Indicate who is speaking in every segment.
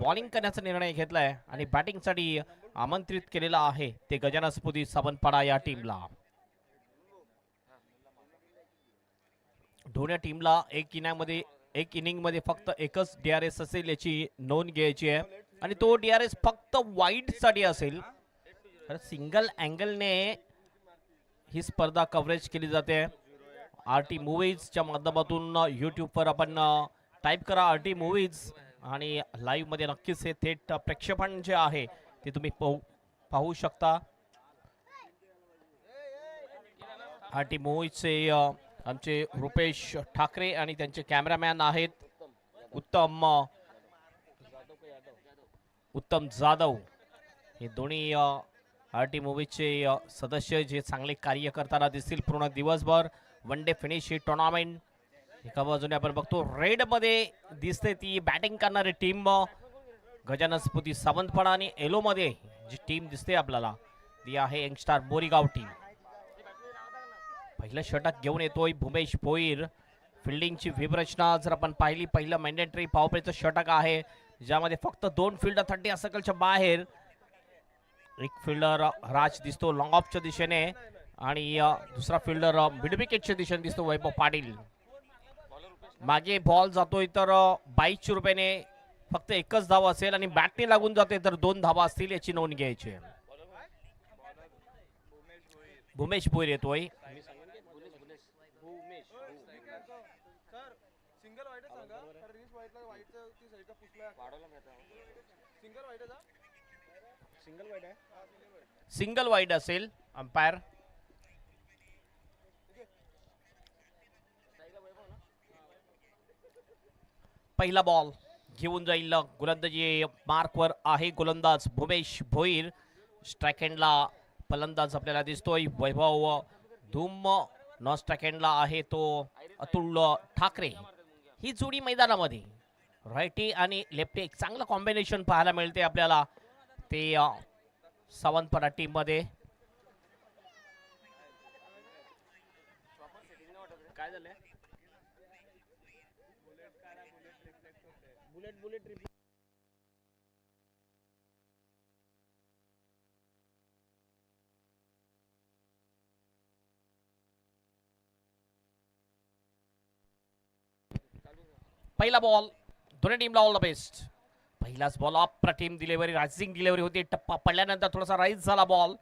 Speaker 1: Bowling करण्याचा निर्णय घेतलाय आणि बॅटिंगसाठी आमंत्रित केलेला आहे ते गजानन स्फूर्ती सावंतपाडा या टीमला. दोन्ही टीमला एक इनिंग मध्ये फक्त एकच DRS असेल याची नोंद घ्यायची आहे आणि तो DRS फक्त वाईड साठी असेल. सिंगल अँगलने ही स्पर्धा कव्हरेज केली जाते. RT मूवीजच्या माध्यमातून यूट्यूबवर आपण टाईप करा RT मूवीज आणि लाईव्ह मध्ये नक्कीच हे थेट प्रेक्षेपण जे आहे ते तुम्ही पाहू शकता. RT मूवीजचे आमचे रुपेश ठाकरे आणि त्यांचे कॅमेरामॅन आहेत उत्तम जाधव. हे दोन्ही RT मूवीजचे सदस्य जे चांगले कार्य करताना दिसतील पूर्ण दिवसभर. वन डे फिनिश ही टुर्नामेंट. एका बाजूने आपण बघतो रेड मध्ये दिसते ती बॅटिंग करणारी टीम गजानन स्फूर्ती सावंतपाडा आणि येलो मध्ये जी टीम दिसते आपल्याला ती आहे यंगस्टार मोरीगाव टीम. पहिलं षटक घेऊन येतोय भूमेश भोईर. फिल्डिंगची व्यूहरचना जर आपण पाहिली पहिलं मॅन्डेटरी पॉवरप्लेचं षटक आहे ज्यामध्ये फक्त 2 फिल्डर 30 सर्कलच्या बाहेर. एक फिल्डर राज दिसतो लॉंग ऑफच्या दिशेने आणि दुसरा फिल्डर मिड विकेटच्या दिशेने दिसतो वैभव पाटील. मागे बॉल जातोय तर 22 रुपयाने फक्त एकच धाव असेल आणि बॅटने लागून जाते तर 2 धावा असतील याची नोंद घ्यायची. भूमेश भोईर येतोय. सिंगल वाईड असेल अंपायर. पहिला बॉल घेऊन जाईल गोलंदाजी मार्कवर आहे गोलंदाज भूमेश भोईर. स्ट्राइक हँडला फलंदाज आपल्याला दिसतोय वैभव धूम. नॉन स्ट्राइक हँडला आहे तो अतुल ठाकरे. ही जोडी मैदानामध्ये राईटी आणि लेफ्टी एक चांगलं कॉम्बिनेशन पाहायला मिळते आपल्याला ते सावंतपाडा टीम मध्ये. काय झालंय पहिला बॉल दोन्ही टीमला ऑल द बेस्ट. पहिलाच बॉल अप्रतिम डिलिव्हरी रायझिंग डिलिव्हरी होती. टप्पा पडल्यानंतर थोडासा राईज झाला बॉल.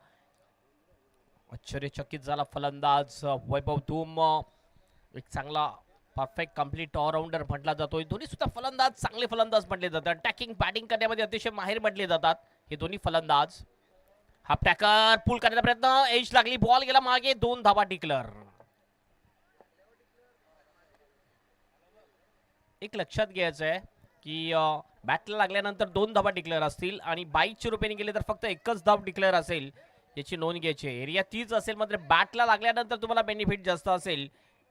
Speaker 1: आश्चर्यचकित झाला फलंदाज वैभव धूम. एक चांगला परफेक्ट कंप्लीट ऑलराऊंडर म्हटला जातोय. दोन्ही सुद्धा फलंदाज चांगले फलंदाज म्हटले जातात. अटॅकिंग बॅटिंग करण्यामध्ये अतिशय माहिर म्हटले जातात हे दोन्ही फलंदाज. हा टॅकर पुल करण्याचा प्रयत्न एज लागली बॉल गेला मागे 2 धावा डिक्लेअर. एक लक्षात घ्यायचं आहे की बॅटला लागल्यानंतर 2 धावा डिक्लेअर असतील आणि 22 रुपयाने गेले तर फक्त एकच धाव डिक्लेअर असेल याची नोंद घ्यायची आहे. एरिया तीच असेल मात्र बॅटला लागल्यानंतर तुम्हाला बेनिफिट जास्त असेल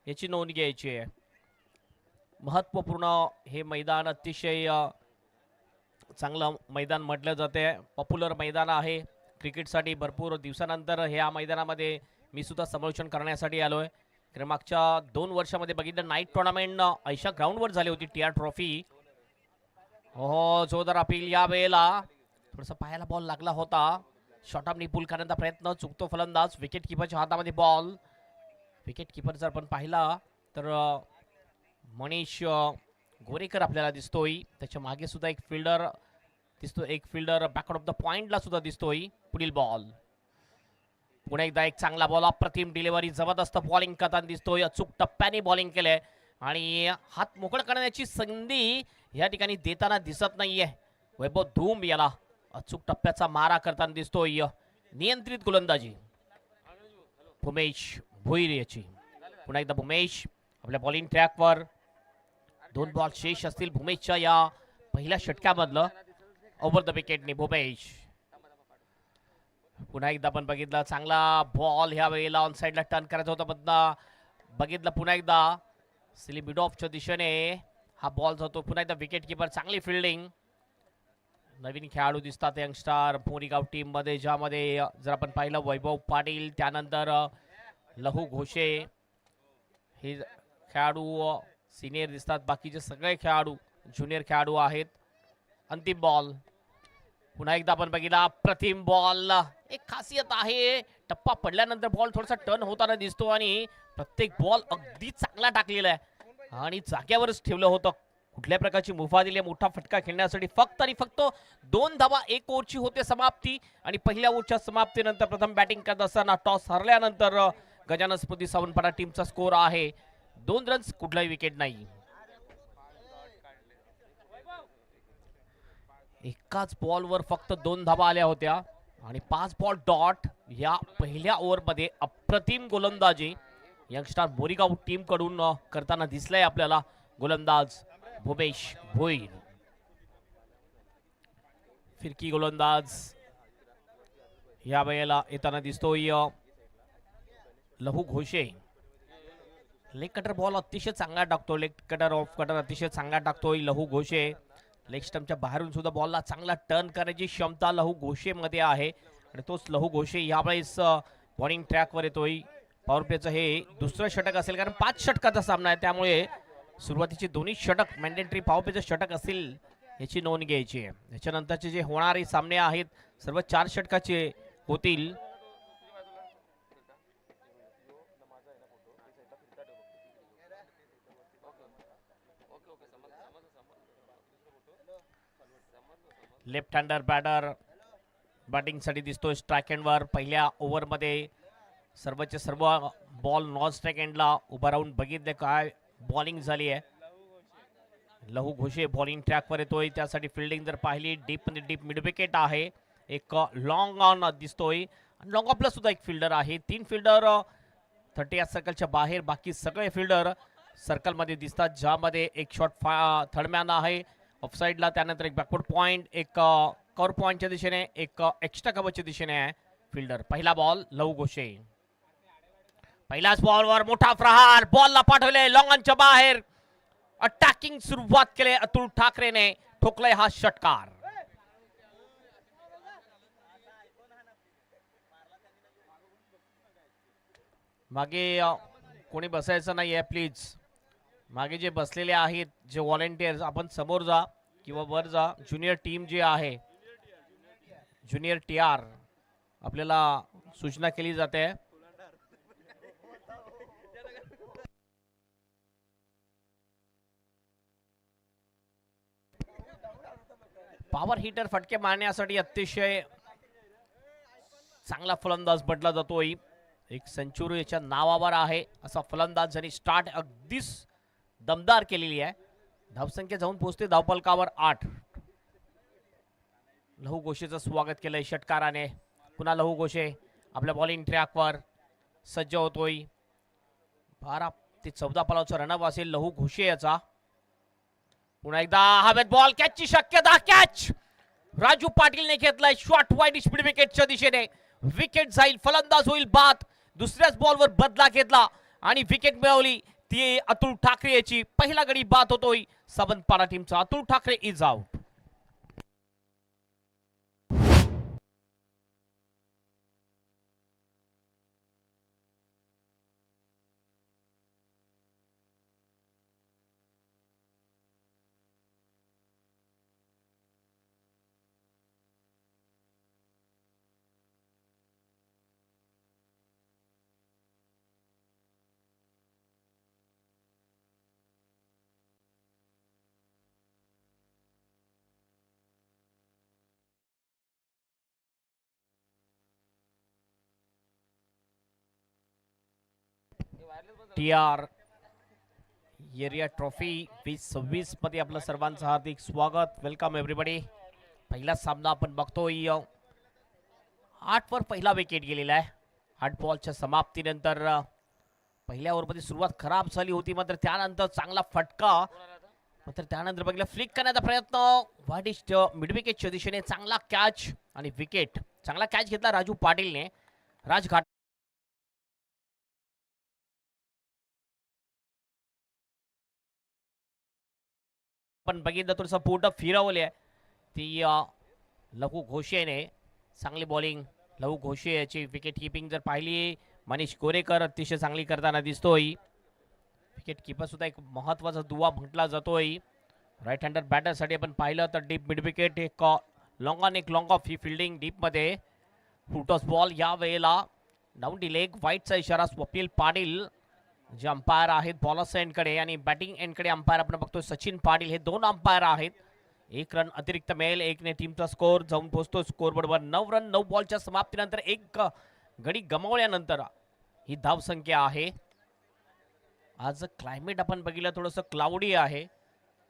Speaker 1: याची नोंद घ्यायची आहे. महत्त्वपूर्ण हे मैदान अतिशय चांगलं मैदान म्हटलं जाते. पॉप्युलर मैदान आहे क्रिकेटसाठी. भरपूर दिवसानंतर ह्या मैदानामध्ये मी सुद्धा समालोचन करण्यासाठी आलोय. मागच्या 2 वर्षामध्ये बघितलं नाईट टुर्नामेंट ऐशा ग्राउंडवर झाली होती TR ट्रॉफी. हो जोरदार अपील या वेळेला. थोडासा पायाला बॉल लागला होता. शॉर्ट आर्मनी पुल करण्याचा प्रयत्न चुकतो फलंदाज. विकेट किपरच्या हातामध्ये बॉल. विकेट किपर जर आपण पाहिला तर मनीष गोरेकर आपल्याला दिसतोय. त्याच्या मागे सुद्धा एक फिल्डर दिसतो. एक फिल्डर बॅकआउट ऑफ द पॉइंटला सुद्धा दिसतोय. पुढील बॉल पुन्हा एकदा एक चांगला बॉल अप्रतिम डिलिव्हरी जबरदस्त बॉलिंग करताना दिसतोय. अचूक टप्प्याने बॉलिंग केलंय आणि हात मोकळ करण्याची संधी या ठिकाणी देताना दिसत नाहीये. वैभव धूम याला अचूक टप्प्याचा मारा करताना दिसतोय. नियंत्रित गोलंदाजी भूमेश भोईर याची. पुन्हा एकदा भूमेश आपल्या बॉलिंग ट्रॅकवर. 2 बॉल शेष असतील भूमेशच्या या पहिल्या षटकामधलं. ओव्हर द विकेटने भूमेश. पुन्हा एकदा आपण बघितलं चांगला बॉल ह्या वेळेला ऑन साईडला टर्न करायचा होता बदला. बघितलं पुन्हा एकदा सिली मिड ऑफच्या दिशेने हा बॉल जातो. पुन्हा एकदा विकेट किपर चांगली फिल्डिंग. नवीन खेळाडू दिसतात यंगस्टार मोरीगाव टीम मध्ये ज्यामध्ये जर आपण पाहिलं वैभव पाटील त्यानंतर लहू घोषे हे खेळाडू सिनियर दिसतात. बाकीचे सगळे खेळाडू ज्युनियर खेळाडू आहेत. अंतिम बॉल. पुन्हा एकदा आपण बघितला प्रतिम बॉल. एक खासियत आहे, टप्पा पडल्यानंतर बॉल थोडासा टर्न होताना दिसतो आणि प्रत्येक बॉल अगदी चांगला टाकलेला आहे आणि जाग्यावरच ठेवलं होतं. कुठल्या प्रकारची मुभा दिली, मोठा फटका खेळण्यासाठी. फक्त आणि फक्त 2 धावा 1 ओव्हरची होते समाप्ती आणि पहिल्या ओव्हरच्या समाप्तीनंतर प्रथम बॅटिंग करत असताना टॉस हरल्यानंतर गजानन स्मृती सावंतवाडा टीमचा स्कोर आहे 2 रन्स, कुठलाही विकेट नाही. एकाच बॉलवर फक्त 2 धावा आल्या होत्या आणि 5 बॉल डॉट. या पहिल्या ओव्हरमध्ये अप्रतिम गोलंदाजी यंगस्टार मोरीगाव टीम कडून करताना दिसलंय आपल्याला गोलंदाज भूमेश भोईर. फिरकी गोलंदाज या वेळेला येताना दिसतोय लहू घोषे. लेग कटर बॉल अतिशय चांगला टाकतो, लेग कटर ऑफ कटर अतिशय चांगला टाकतोय लहू घोषे. लेग स्टंपच्या बाहेरून सुद्धा बॉलला चांगला टर्न करण्याची क्षमता लहू घोषे मध्ये आहे आणि तोच लहू घोषे यावेळेस बॉलिंग ट्रॅकवर येतोय. पॉवर प्लेचं हे दुसरं षटक असेल, कारण 5 षटकाचा सामना आहे, त्यामुळे सुरुवातीचे दोन्ही षटक मॅन्डेटरी पॉवर प्लेचे षटक असतील याची नोंद घ्यायची आहे. याच्यानंतरचे जे होणारे सामने आहेत सर्व 4 षटकाचे होतील. लेफ्ट हँडर बॅटर बॅटिंगसाठी दिसतोय स्ट्राईक एंडवर. पहिल्या ओव्हरमध्ये सर्वचे सर्व बॉल नॉन स्ट्राईक एंडला उभा राहून बघितले काय बॉलिंग झाली आहे. लहू घोषे बॉलिंग ट्रॅकवर येतोय, त्यासाठी फिल्डिंग जर पाहिली डीप मिड विकेट आहे. एक लॉंग ऑन दिसतोय, लॉंग ऑफला सुद्धा एक फिल्डर आहे. 3 फिल्डर 30 या सर्कलच्या बाहेर, बाकी सगळे फिल्डर सर्कलमध्ये दिसतात, ज्यामध्ये एक शॉट थर्डमॅन आहे ऑफसाईडला, त्यानंतर एक बॅकवर्ड पॉइंट, एक कव्हर पॉइंटच्या दिशेने, एक एक्स्ट्रा कव्हरच्या दिशेने आहे फिल्डर. पहिला बॉल लहू घोषे. पहिल्याच बॉलवर मोठा प्रहार, बॉलला पाठवले लॉंग ऑनच्या बाहेर. अटॅकिंग सुरुवात केली अतुल ठाकरेने, ठोकलाय हा षटकार. मागे कोणी बसायचं नाहीये प्लीज. मागे जे बसलेले आहेत जे व्हॉलेंटियर्स, आपण समोर जा किंवा वर जा. ज्युनियर टीम जी आहे, ज्युनियर TR, आपल्याला सूचना केली जाते. पॉवर हिटर फटके मारण्यासाठी अतिशय चांगला फलंदाज म्हटला जातोय. एक सेंचुरीच्या नावावर आहे असा फलंदाज ज्यांनी स्टार्ट अगदीच दमदार केलेली आहे. धावसंख्या जाऊन पोहोचते धावफलकावर 8. लहू घोषेचं स्वागत केलंय षटकाराने. पुन्हा लहू घोषे आपल्या बॉलिंग ट्रॅकवर सज्ज होतोय. 12 ते 14 फॉलाचा रनअप असेल लहू घोषे याचा. पुन्हा एकदा हवेत बॉल, कॅचची शक्यता, कॅच राजू पाटीलने घेतलाय. शॉर्ट वाईड स्पीड विकेटच्या दिशेने विकेट जाईल, फलंदाज होईल बाद. दुसऱ्याच बॉलवर बदला घेतला आणि विकेट मिळवली ती अतुल ठाकरे याची. पहिला गडी बाद होतोय सावंतवाडा टीमचा. Atul Thackeray is out. TR area trophy 2026 मध्ये आपलं सर्वांचं हार्दिक स्वागत. Welcome everybody. पहिला सामना आपण बघतोय. 8 वर पहिला विकेट गेलेला आहे. 8 बॉलच्या समाप्तीनंतर पहिल्या ओव्हरमध्ये सुरुवात खराब झाली होती, मात्र त्यानंतर चांगला फटका, मात्र त्यानंतर बघितलं फ्लिक करण्याचा प्रयत्न वाईड मिड विकेटच्या दिशेने. चांगला कॅच आणि विकेट. चांगला कॅच घेतला राजू पाटीलने. राजघाट पण बघितलं थोडंसं पोट फिरवले ती लहू घोषेने. चांगली बॉलिंग लहू घोषे याची. विकेट किपिंग जर पाहिली मनीष गोरेकर अतिशय चांगली करताना दिसतोय. विकेट किपर सुद्धा एक महत्वाचा दुवा म्हटला जातोय. राईट हँडर बॅटरसाठी आपण पाहिलं तर डीप मिड विकेट, एक लॉंग ऑन एक long of he fielding डीपमध्ये. फुटॉस ball या वेळेला डाऊन डी लेग, व्हाईटचा इशारा स्वप्नील पाटील जे अंपायर आहेत बॉलर्स एंडकडे, आणि बॅटिंग एंडकडे अंपायर आपण बघतो सचिन पाटील. हे दोन अंपायर आहेत. एक रन अतिरिक्त मिळेल, एकने टीमचा स्कोर जाऊन पोहोचतो स्कोरबोर्डवर. 9 रन 9 बॉलच्या समाप्तीनंतर एक गडी गमावल्यानंतर ही धावसंख्या आहे. आज क्लायमेट आपण बघितलं थोडंसं क्लाउडी आहे,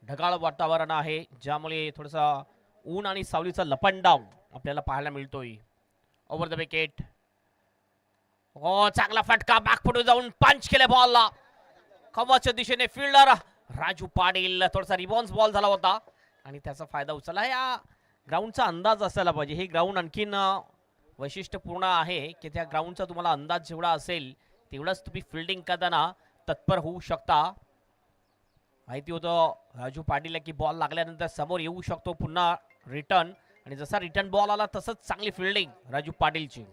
Speaker 1: ढगाळ वातावरण आहे, ज्यामुळे थोडंसं ऊन आणि सावलीचा लपंडाव आपल्याला पाहायला मिळतोय. ओव्हर द विकेट, हो चांगला फटका, बॅकफुट जाऊन पंच केले बॉलला. खवाच्या दिशेने फिल्डर राजू पाटील, थोडासा रिबॉन्स बॉल झाला होता आणि त्याचा फायदा उचलला. या ग्राउंडचा अंदाज असायला पाहिजे. हे ग्राउंड आणखीन वैशिष्ट्यपूर्ण आहे की त्या ग्राउंडचा तुम्हाला अंदाज जेवढा असेल तेवढाच तुम्ही फिल्डिंग करताना तत्पर होऊ शकता. माहिती होतं राजू पाटील की बॉल लागल्यानंतर समोर येऊ शकतो पुन्हा रिटर्न, आणि जसा रिटर्न बॉल आला तसंच चांगली फिल्डिंग राजू पाटीलची.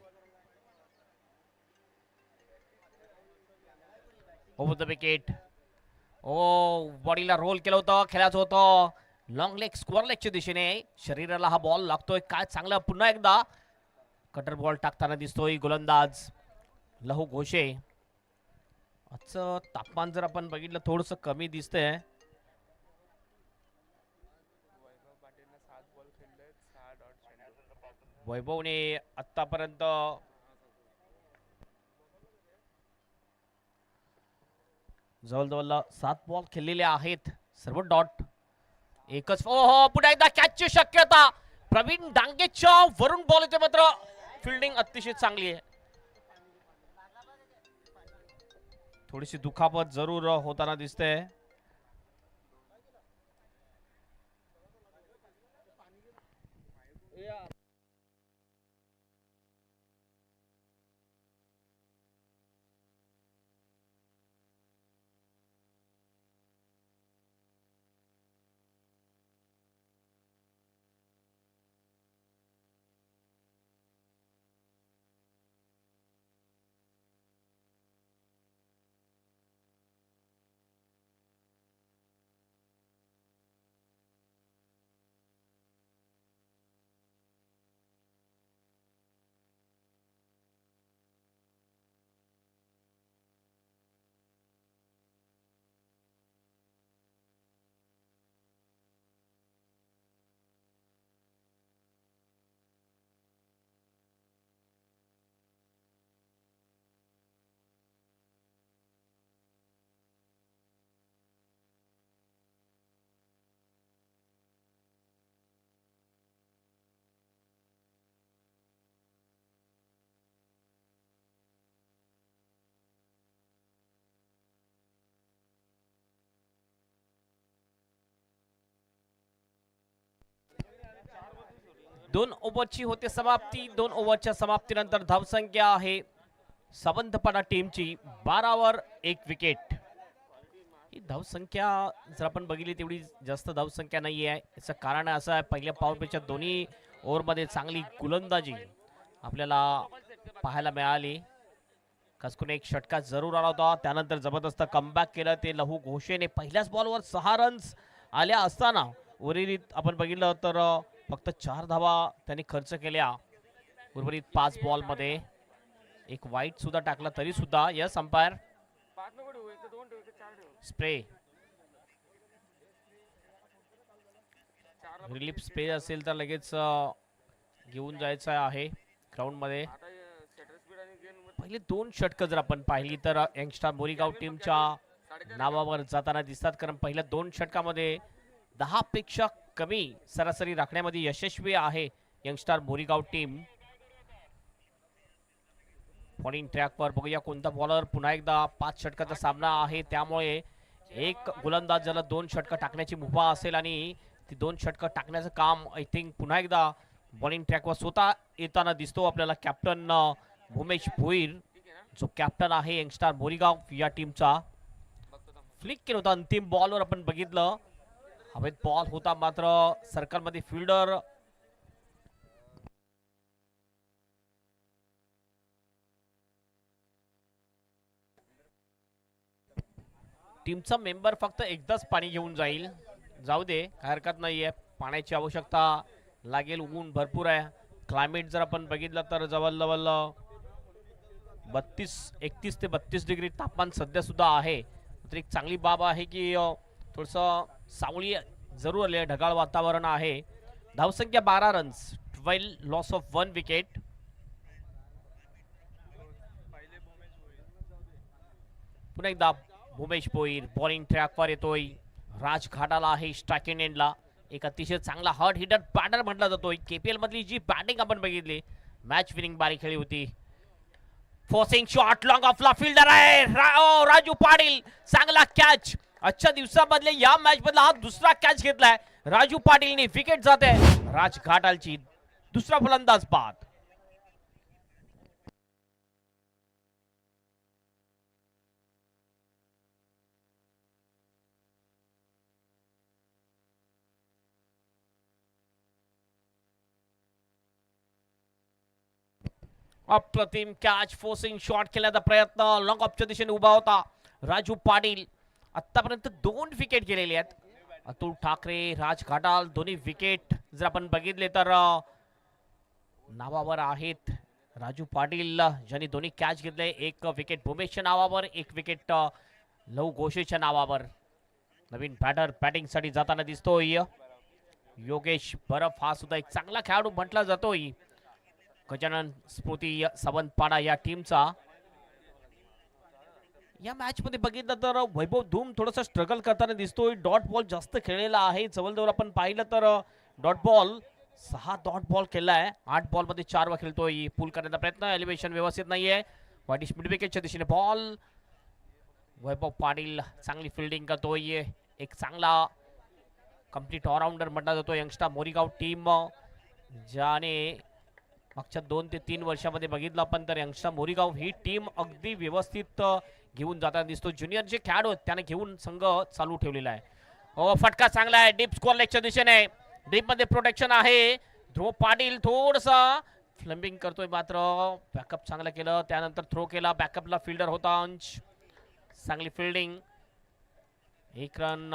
Speaker 1: ओव्हर द विकेट, ओ बॉडीला रोल केलं होतं, खेळायचं होतं लॉंग लेग स्क्वेअर लेगच्या दिशेने. शरीराला हा बॉल लागतोय काय चांगला, पुन्हा एकदा कटर बॉल टाकताना दिसतोय गोलंदाज लहू घोषे. आजचं तापमान जर आपण बघितलं थोडंसं कमी दिसतंय. वैभवने आतापर्यंत जवळजवळ 7 बॉल खेळलेले आहेत, सर्व डॉट. एकच ओहो, पुन्हा एकदा कॅचची शक्यता. प्रवीण डांगेच्या वरून बॉल येते, मात्र फिल्डिंग अतिशय चांगली आहे. थोडीशी दुखापत जरूर होताना दिसते. दोन ओव्हरची होते समाप्ती. 2 ओव्हरच्या समाप्तीनंतर धावसंख्या आहे सावंतपणा टीमची 12 1 विकेट. ही धावसंख्या जर आपण बघितली तेवढी जास्त धावसंख्या नाही आहे. याचं कारण असं आहे, पहिल्या पॉवर प्लेच्या दोन्ही ओव्हरमध्ये चांगली गोलंदाजी आपल्याला पाहायला मिळाली. खास करून एक षटका जरूर आला होता, त्यानंतर जबरदस्त कमबॅक केलं ते लहू घोषेने. पहिल्याच बॉलवर 6 रन्स आल्या असताना उर्वरित आपण बघितलं तर फक्त 4 धावा त्यांनी खर्च केल्या उर्वरित 5 बॉलमध्ये. एक वाईट सुद्धा टाकला तरी सुद्धा yes umpire spray, relief spray असेल तर लगेच घेऊन जायचं आहे ग्राउंड मध्ये. पहिले 2 षटकं जर आपण पाहिली तर यंगस्टार मोरीगाव टीमच्या नावावर जाताना दिसतात, कारण पहिल्या 2 षटकामध्ये 10 पेक्षा कमी सरासरी राखण्यामध्ये यशस्वी आहे यंगस्टार मोरीगाव टीम. बॉलिंग ट्रॅकवर बघूया कोणता बॉलर. पुन्हा एकदा 5 षटकाचा सामना आहे, त्यामुळे एक गोलंदाज ज्याला 2 षटकं टाकण्याची मुभा असेल आणि ती 2 षटकं टाकण्याचं काम आय थिंक पुन्हा एकदा बॉलिंग ट्रॅकवर स्वतः येताना दिसतो आपल्याला कॅप्टन भूमेश भोईर, जो कॅप्टन आहे यंगस्टार मोरीगाव या टीमचा. फ्लिक केलं होतं अंतिम बॉलवर आपण बघितलं, हवेत बॉल होता मात्र सर्कलमध्ये फिल्डर टीमचा मेंबर फक्त एकदाच पाणी घेऊन जाईल जाऊ दे, काय हरकत नाहीये. पाण्याची आवश्यकता लागेल, ऊन भरपूर आहे. क्लायमेट जर आपण बघितलं तर जवळजवळ 31 ते 32 डिग्री तापमान सध्या सुद्धा आहे. तर एक चांगली बाब आहे की थोडस सावली जरूर आली आहे, ढगाळ वातावरण आहे. धावसंख्या 12 रन्स, 12 लॉस ऑफ 1 विकेट. पुन्हा एकदा भूमेश भोईर बॉलिंग ट्रॅकवर येतोय. राज घाटाला आहे स्ट्रायकिंग एंडला. एक अतिशय चांगला हार्ड हिटर बॅटर म्हटला जातोय. केपीएल मधली जी बॅटिंग आपण बघितली, मॅच विनिंग बारी खेळली होती. फोर्सिंग शॉट लॉंग ऑफला फिल्डर आहे राजू पाटील, चांगला कॅच. आजच्या दिवसामधले या मॅच मधला हा दुसरा कॅच घेतलाय राजू पाटीलने. विकेट जाते राज घाटालची. दुसरा फलंदाज बाद. अप्रतिम कॅच, फोर्सिंग शॉट केल्याचा प्रयत्न, लॉंग ऑफच्या दिशेने उभा होता राजू पाटील. आतापर्यंत 2 विकेट गेलेले आहेत. अतुल ठाकरे, राज घाटाल दोन्ही विकेट जर आपण बघितले तर नावावर आहेत. राजू पाटील ज्यांनी दोन्ही कॅच घेतले. 1 विकेट भूमेशच्या नावावर, 1 विकेट लव घोषेच्या नावावर. नवीन बॅटर बॅटिंग साठी जाताना दिसतोय. योगेश बरफ हा सुद्धा एक चांगला खेळाडू म्हटला जातोय. गजानन स्मृती सावंतपाडा या टीमचा. या मॅच मध्ये बघितलं तर वैभव धूम थोडंसं स्ट्रगल करताना दिसतोय. डॉट बॉल जास्त खेळलेला आहे. जवळजवळ आपण पाहिलं तर डॉट बॉल 6 डॉट बॉल केलाय. 8 बॉल मध्ये 4 वा खेळतोय. पूल करण्याचा प्रयत्न, एलिव्हेशन व्यवस्थित नाहीये. वाईट मिड विकेटच्या दिशेने बॉल. वैभव पाटील चांगली फिल्डिंग करतोय. एक चांगला कंप्लीट ऑलराऊंडर म्हटला जातो यंगस्टर मोरीगाव टीम, ज्याने मागच्या 2 ते 3 वर्षामध्ये बघितलं आपण तर यंगस्टर मोरीगाव ही टीम अगदी व्यवस्थित घेऊन जाताना दिसतो. ज्युनियर जे खेळाडू आहेत त्याने घेऊन संघ चालू ठेवलेला आहे. फटका चांगला आहे डीप स्कोर लेगच्या दिशेने. डीप मध्ये प्रोटेक्शन आहे. ध्रुव पाटील थोडसा फ्लंबिंग करतोय, मात्र बॅकअप चांगलं केलं. त्यानंतर थ्रो केला, बॅकअपला फिल्डर होता अंश. चांगली फिल्डिंग. 1 रन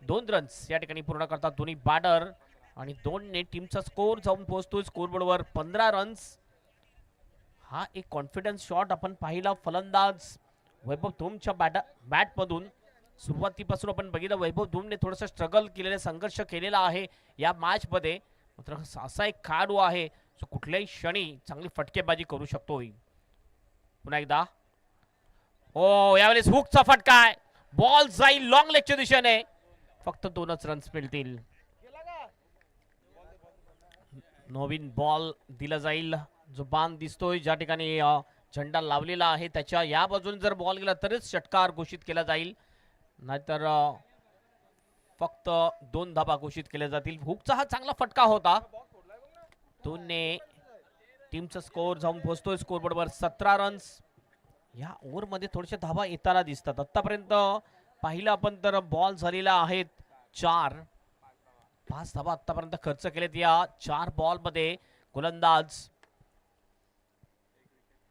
Speaker 1: 2 रन्स या ठिकाणी पूर्ण करतात दोन्ही बॅटर. आणि 2 ने टीमचा स्कोर जाऊन पोहोचतोय स्कोरबोर्डवर 15 रन्स. हा एक कॉन्फिडन्स शॉट आपण पाहिला फलंदाज वैभव धूमच्या बॅटमधून. सुरुवातीपासून आपण बघितलं वैभव धूमने थोडंसं स्ट्रगल केलेलं, संघर्ष केलेला आहे या मॅच मध्ये. मात्र असा एक खेळाडू आहे जो कुठल्याही क्षणी चांगली फटकेबाजी करू शकतोय. पुन्हा एकदा यावेळेस हुकचा फटका आहे. बॉल जाईल लॉंग लेगच्या दिशेने. फक्त 2च रन्स मिळतील. नवीन बॉल दिला जाईल. जो बाण दिसतोय ज्या ठिकाणी झेंडा लावलेला आहे त्याच्या या बाजूने जर बॉल गेला तरच षटकार घोषित केला जाईल, नाहीतर फक्त 2 धाबा घोषित केल्या जातील. हुकचा हा चांगला फटका होता. 2 ने टीमचा स्कोर जाऊन पोहोचतोय स्कोरबोर्डवर 17 रन्स. या ओव्हरमध्ये थोडेसे धाबा येताना दिसतात. आतापर्यंत पाहिलं आपण तर बॉल झालेला आहेत 4. 5 धाबा आतापर्यंत खर्च केलेत या 4 बॉल मध्ये. गोलंदाज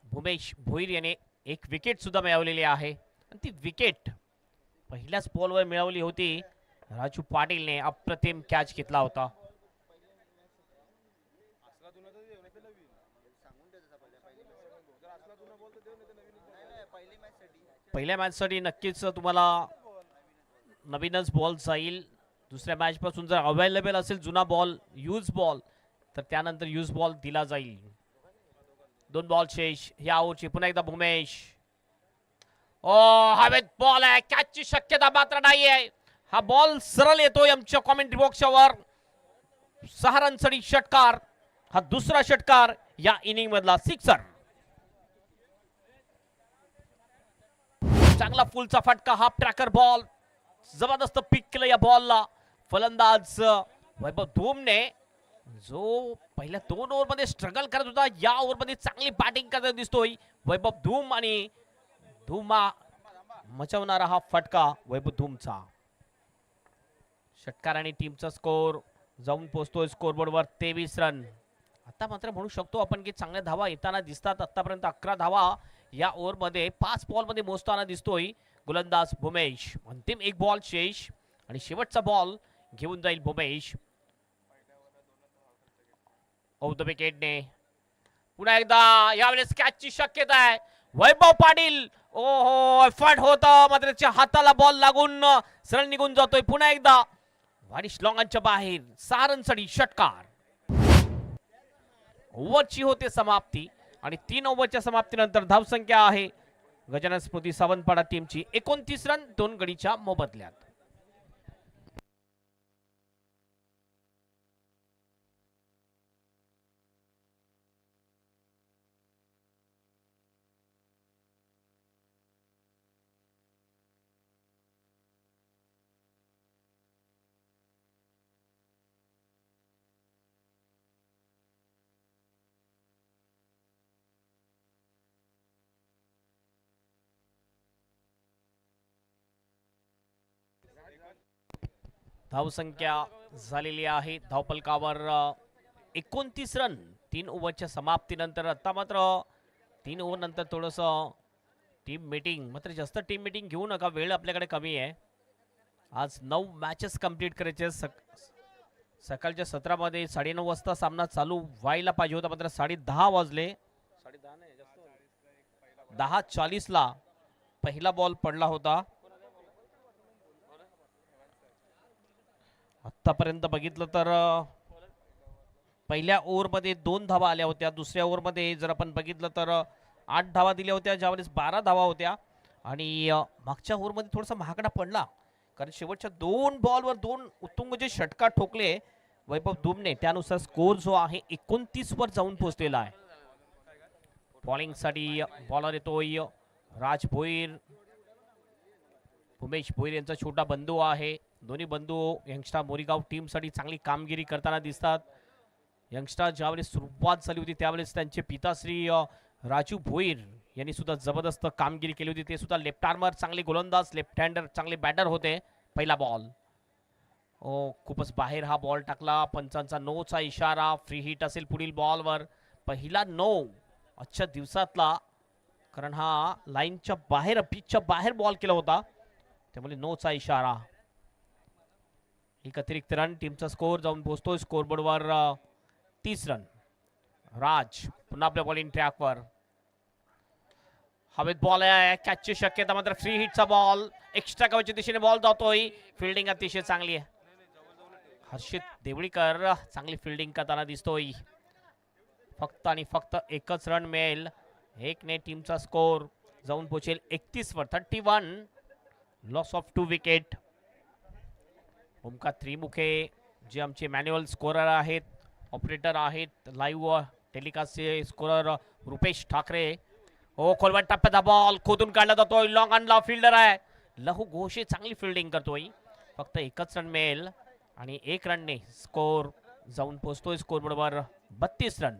Speaker 1: भूमेश भोईर याने 1 विकेट सुद्धा मिळवलेली आहे. आणि ती विकेट पहिल्याच बॉलवर मिळवली होती. राजू पाटीलने अप्रतिम कॅच घेतला होता. पहिल्या मॅच साठी नक्कीच तुम्हाला नवीनच बॉल जाईल. दुसऱ्या मॅच पासून जर अवेलेबल असेल जुना बॉल, यूज बॉल, तर त्यानंतर यूज बॉल दिला जाईल. 2 बॉल शेष या ओव्हरची. पुन्हा एकदा भूमेश. हवेत बॉल आहे. कॅचची शक्यता मात्र नाही आहे. हा बॉल सरळ येतोय आमच्या कॉमेंट्री बॉक्सच्या वर. 6 रनसाठी षटकार. हा दुसरा षटकार या इनिंग मधला. सिक्सर. चांगला फुलचा फटका. Half tracker ball. जबरदस्त पिक केलं या बॉलला फलंदाज वैभव धूमने, जो पहिल्या 2 ओव्हर मध्ये स्ट्रगल करत होता. या ओव्हर मध्ये चांगली बॅटिंग करत दिसतोय वैभव धूम. आणि धुमा मचवणारा हा फटका वैभव धूमचा. षटकार आणि टीमचा स्कोर जाऊन पोहोचतोय स्कोरबोर्डवर 23 रन. आता मात्र म्हणू शकतो आपण की चांगल्या धावा येताना दिसतात. आतापर्यंत 11 धावा या ओव्हर मध्ये 5 बॉल मध्ये मोजताना दिसतोय गोलंदाज भूमेश. अंतिम 1 बॉल शेष आणि शेवटचा बॉल घेऊन जाईल भूमेश. ऑफ द विकेटने पुन्हा एकदा यावेळेस कॅचची शक्यता आहे. वैभव पाटील ओहो फट होतं मात्र त्याच्या हाताला बॉल लागून सरळ निघून जातोय. पुन्हा एकदा वाडिश लॉंगांच्या बाहेर 6 रनसाठी षटकार. ओव्हरची होते समाप्ती आणि 3 ओव्हरच्या समाप्तीनंतर धावसंख्या आहे गजानन स्मृती सावंतवाडा टीमची 29 रन 2 गडीच्या मोबदल्यात. धावसंख्या झालेली आहे धावपलकावर 29 रन 3 ओव्हरच्या समाप्तीनंतर. आता मात्र 3 ओव्हर नंतर थोडस टीम मीटिंग मात्र जास्त टीम मीटिंग घेऊ नका, वेळ आपल्याकडे कमी आहे. आज 9 मॅचेस कंप्लीट करायचे. सकाळच्या सत्रामध्ये 9:30 वाजता सामना चालू व्हायला पाहिजे होता मात्र 10:30 वाजले. 10:40 ला पहिला बॉल पडला होता. आतापर्यंत बघितलं तर पहिल्या ओव्हरमध्ये 2 धावा आल्या होत्या. दुसऱ्या ओव्हरमध्ये जर आपण बघितलं तर 8 धावा दिल्या होत्या, ज्यावेळेस 12 धावा होत्या. आणि मागच्या ओव्हरमध्ये थोडासा महागडा पडला कारण शेवटच्या 2 बॉलवर 2 उत्तुंग जे षटकार ठोकले वैभव दुबने, त्यानुसार स्कोर जो आहे 29 वर जाऊन पोहोचलेला आहे. बॉलिंगसाठी बॉलर येतोय राज भोईर. उमेश भोईर यांचा छोटा बंधू आहे. दोन्ही बंधू यंगस्टर मोरीगाव टीमसाठी चांगली कामगिरी करताना दिसतात. यंगस्टर ज्यावेळेस सुरुवात झाली होती त्यावेळेस त्यांचे पिताश्री राजू भोईर यांनी सुद्धा जबरदस्त कामगिरी केली होती. ते सुद्धा लेफ्ट आर्मर, चांगले गोलंदाज, लेफ्ट हँडर, चांगले बॅटर होते. पहिला बॉल खूपच बाहेर हा बॉल टाकला. पंचांचा नोचा इशारा. फ्री हिट असेल पुढील बॉलवर. पहिला नो आजच्या दिवसातला, कारण हा लाईनच्या बाहेर पिचच्या बाहेर बॉल केला होता त्यामुळे नोचा इशारा. एक अतिरिक्त रन टीमचा स्कोर जाऊन पोहोचतोय स्कोरबोर्डवर 30 रन. राज पुन्हा आपल्या बॉलिंग ट्रॅकवर. हवेत बॉल आहे, कॅचची शक्यता मात्र फ्री हिटचा बॉल. एक्स्ट्रा कव्हरच्या दिशेने बॉल जातोय. फिल्डिंग अतिशय चांगली आहे. हर्षित देवळीकर चांगली फिल्डिंग करताना दिसतोय. फक्त आणि फक्त एकच रन मिळेल. 1 ने टीमचा स्कोर जाऊन पोहोचेल 31 वर. 31. Loss of 2 wicket. Omkar Trimukhe जे आमचे मॅन्युअल स्कोरर आहेत, ऑपरेटर आहेत, लाईव्ह टेलिकास्टचे स्कोरर रुपेश ठाकरे. खोलवट टप्प्याचा बॉल खोदून काढला जातोय. लॉंग ऑनला फिल्डर आहे लहू घोषे, चांगली फिल्डिंग करतोय. फक्त एकच रन मिळेल आणि 1 रनने स्कोर जाऊन पोहोचतोय स्कोरबोर्डवर 32 रन.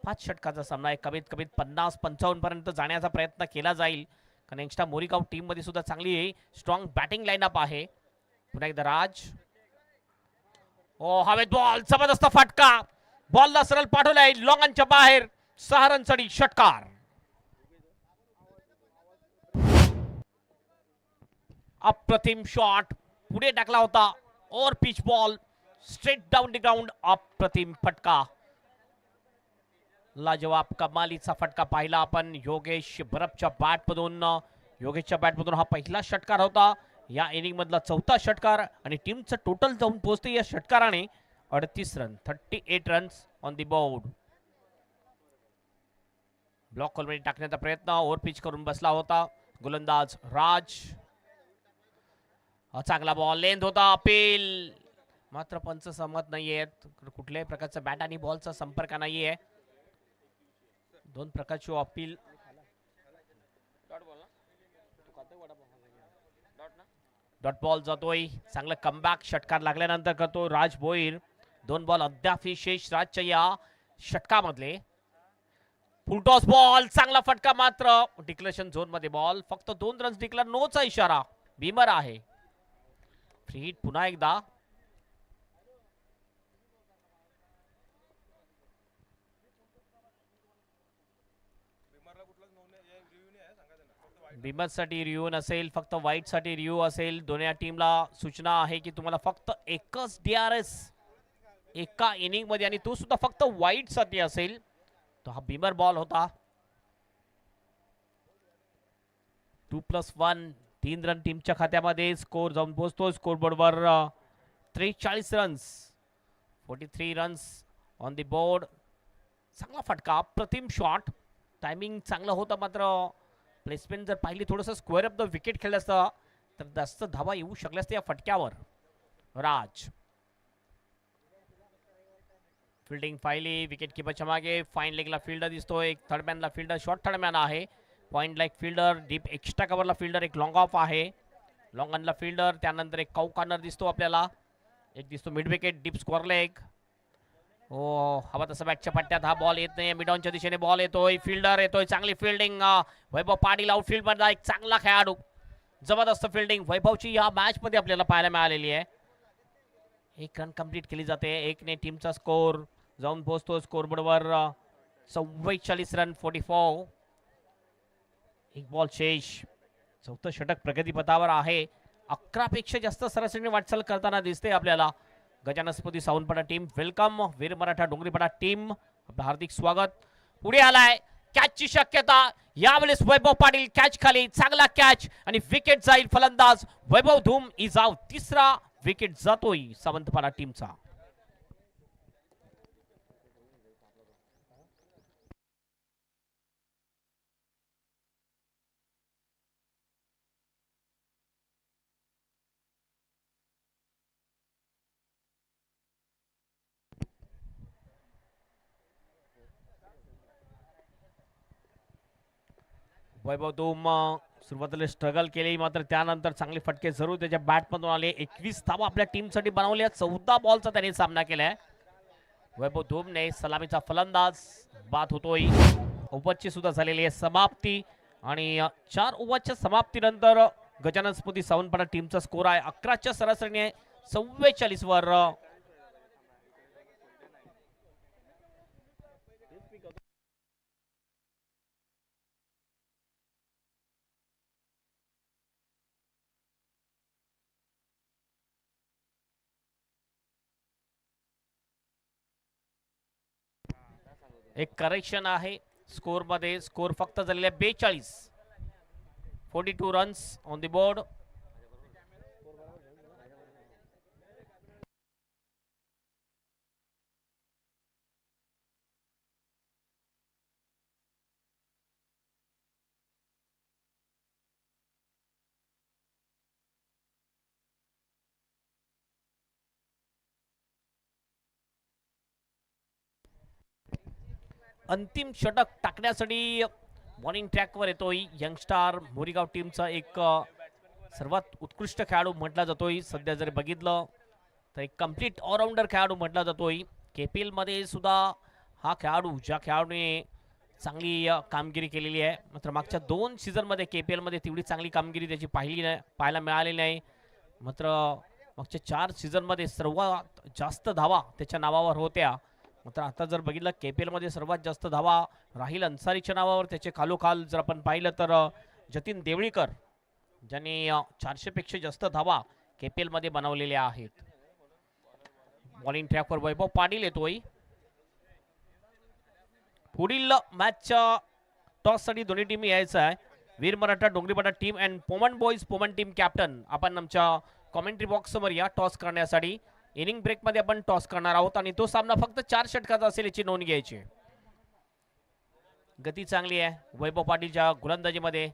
Speaker 1: 5 षटकाचा सामना आहे. कमीत कमीत 50-55 पर्यंत जाण्याचा प्रयत्न केला जाईल कारण यंगस्टर मोरीगाव टीम मध्ये सुद्धा चांगली स्ट्रॉंग बॅटिंग लाईनअप आहे. पुन्हा एकदा राज. हवेत बॉल, जबरदस्त फटका. बॉलला सरळ पाठवलाय लॉंगांच्या बाहेर. 6 रनसाठी षटकार. अप्रतिम शॉट पुढे टाकला होता. Over pitch ball straight down the ground. अप्रतिम फटका. लाजवाब कमालीचा फटका पाहिला आपण योगेश बरपच्या बॅटमधून. योगेशच्या बॅटमधून हा पहिला षटकार होता या इनिंग मधला, 4था षटकार आणि टीमचं टोटल जाऊन पोहोचते या षटकाराने 38 run. 38 runs on the board. Block कॉलमध्ये टाकण्याचा प्रयत्न, ओव्हर पिच करून बसला होता गोलंदाज राज. चांगला बॉल, लेंथ होता, अपील मात्र पंच सहमत नाहीयेत. कुठल्याही प्रकारचा बॅट आणि बॉलचा संपर्क नाहीये. 2 प्रकारची अपील. डॉट बॉल जातोय. चांगलं कमबॅक षटकार लागल्यानंतर करतो राज भोईर. 2 बॉल अद्याप शेष राजच्या या षटकामधले. फुलटॉस बॉल, चांगला फटका मात्र डिक्लेरेशन झोन मध्ये बॉल. फक्त 2 रन्स डिक्लेअर. नोचा इशारा. बीमर आहे. फ्री हिट पुन्हा एकदा. बिमरसाठी रिव्ह्यू नसेल, फक्त व्हाईटसाठी रिव्ह्यू असेल. दोन्ही टीमला सूचना आहे की तुम्हाला फक्त एकच DRS एका इनिंग मध्ये, आणि तो सुद्धा फक्त व्हाईटसाठी असेल. तो हा बिमर बॉल होता. 2+1 3 रन टीमच्या खात्यामध्ये. स्कोर जाऊन पोहोचतो स्कोरबोर्डवर 43 runs, 43 runs on the board. चांगला फटका, अप्रतिम शॉट, टायमिंग चांगलं होतं, मात्र प्लेसमेंट जर पाहिली थोडंसं स्क्वेअर ऑफ द विकेट खेळलं असतं तर जास्त धावा येऊ शकल्या असत्या या फटक्यावर. राज फिल्डिंग पाहिली, विकेट किपरच्या मागे. फाईन लेगला फिल्डर दिसतोय, एक थर्डमॅनला फिल्डर, शॉर्ट थर्डमॅन आहे. Point like fielder, deep extra कव्हरला फिल्डर, एक लॉंग ऑफ आहे, लॉंग ऑनला फिल्डर. त्यानंतर एक काऊ कॉर्नर दिसतो आपल्याला, एक दिसतो mid wicket, deep square leg. हो, हवा तसं बॅटच्या पट्ट्यात हा बॉल येत नाही. मिड ऑनच्या दिशेने बॉल येतोय, फिल्डर येतोय, चांगली फिल्डिंग. वैभव पाटील आउटफील्ड मधला एक चांगला खेळाडू, जबरदस्त फिल्डिंग वैभवची या मॅच मध्ये आपल्याला पाहायला मिळालेली आहे. एक रन कंप्लीट केली जाते, एकने टीमचा स्कोर जाऊन पोहोचतो स्कोरबोर्डवर 44 रन 44. एक बॉल शेष. चौथं षटक प्रगतीपथावर आहे. 11 पेक्षा जास्त सरासरीने वाटचाल करताना दिसते आपल्याला गजानस्पती सावंतपाडा टीम. वेलकम वीर मराठा डोंगरीपाडा टीम, आपलं हार्दिक स्वागत. पुढे आलाय, कॅचची शक्यता यावेळेस. वैभव पाटील कॅच खाली, चांगला कॅच आणि विकेट जाईल. फलंदाज वैभव धूम इज आउट. तिसरा विकेट जातोय सावंतपाडा टीमचा. वैभव धूम सुरुवातीला स्ट्रगल केली, मात्र त्यानंतर चांगले फटके जरूर त्याच्या बॅटमधून आले. 21 धावा आपल्या टीमसाठी बनवल्या. 14 बॉलचा त्याने सामना केलाय वैभव धूमने. सलामीचा फलंदाज बाद होतोय. ओव्हरची सुद्धा झालेली आहे समाप्ती, आणि 4 ओव्हरच्या समाप्तीनंतर गजानन स्फूर्ती सावंतपाडा टीमचा स्कोर आहे 11च्या सरासरीने 44 वर. एक करेक्शन आहे स्कोर मध्ये. स्कोर फक्त झालेले 42, 42 रन्स ऑन द बोर्ड. अंतिम षटक टाकण्यासाठी बॉलिंग ट्रॅकवर येतोय यंगस्टार मोरीगाव टीमचा एक सर्वात उत्कृष्ट खेळाडू म्हटला जातोय. सध्या जर बघितलं तर एक कंप्लीट ऑलराऊंडर खेळाडू म्हटला जातोय. KPL मध्ये सुद्धा हा खेळाडू, ज्या खेळाडूने चांगली कामगिरी केलेली आहे, मात्र मागच्या 2 सीझनमध्ये KPL मध्ये तेवढी चांगली कामगिरी त्याची पाहायला मिळालेली नाही. मात्र मागच्या 4 सीझनमध्ये सर्वात जास्त धावा त्याच्या नावावर होत्या. मात्र आता जर बघितलं KPL मध्ये सर्वात जास्त धावा राहिल अन्सारीच्या नावावर. त्याचे खालोखाल जर आपण पाहिलं तर जतीन देवळीकर, ज्यांनी 400 पेक्षा जास्त धावा KPL मध्ये बनवलेल्या आहेत. बॉलिंग ट्रॅकवर वैभव पाटील येतोय. पुढील मॅचच्या टॉस साठी दोन्ही टीम यायचं आहे. Veer Maratha Dongripada team and Poman boys Poman team captain, आपण आमच्या कॉमेंट्री बॉक्स समोर या टॉस करण्यासाठी. इनिंग ब्रेक मध्ये आपण टॉस करणार आहोत आणि तो सामना फक्त 4 षटकाचा असेल याची नोंद घ्यायची. गती चांगली आहे वैभव पाटीलच्या गोलंदाजीमध्ये.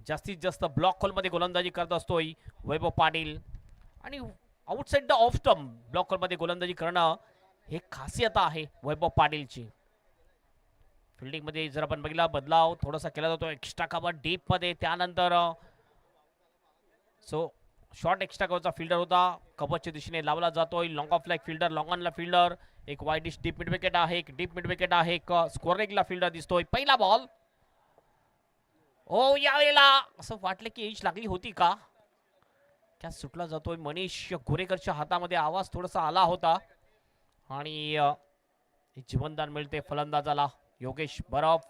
Speaker 1: जास्तीत जास्त ब्लॉक होल मध्ये गोलंदाजी करत असतोय वैभव पाटील, आणि outside the off stump block hole मध्ये गोलंदाजी करणं हे खासियत आहे वैभव पाटीलची. फिल्डिंग मध्ये जर आपण बघितला बदलाव थोडासा केला जातो. एक्स्ट्रा कव्हर डीप मध्ये, त्यानंतर शॉर्ट एक्स्ट्रा कव्हरचा फिल्डर होता, कव्हरच्या दिशेने लावला जातोय. Long off like fielder, long ऑनला फिल्डर, एक वाईडिश डीप मिड विकेट आहे, एक डीप मिड विकेट आहे, एक स्कोर लेगला फिल्डर दिसतोय. पहिला बॉल. ओ, यावेळेला असं वाटलं की एज लागली होती का, क्या सुटला जातोय. मनीष गोरेकरच्या हातामध्ये आवाज थोडासा आला होता, आणि जीवनदान मिळते फलंदाजाला योगेश बरफ.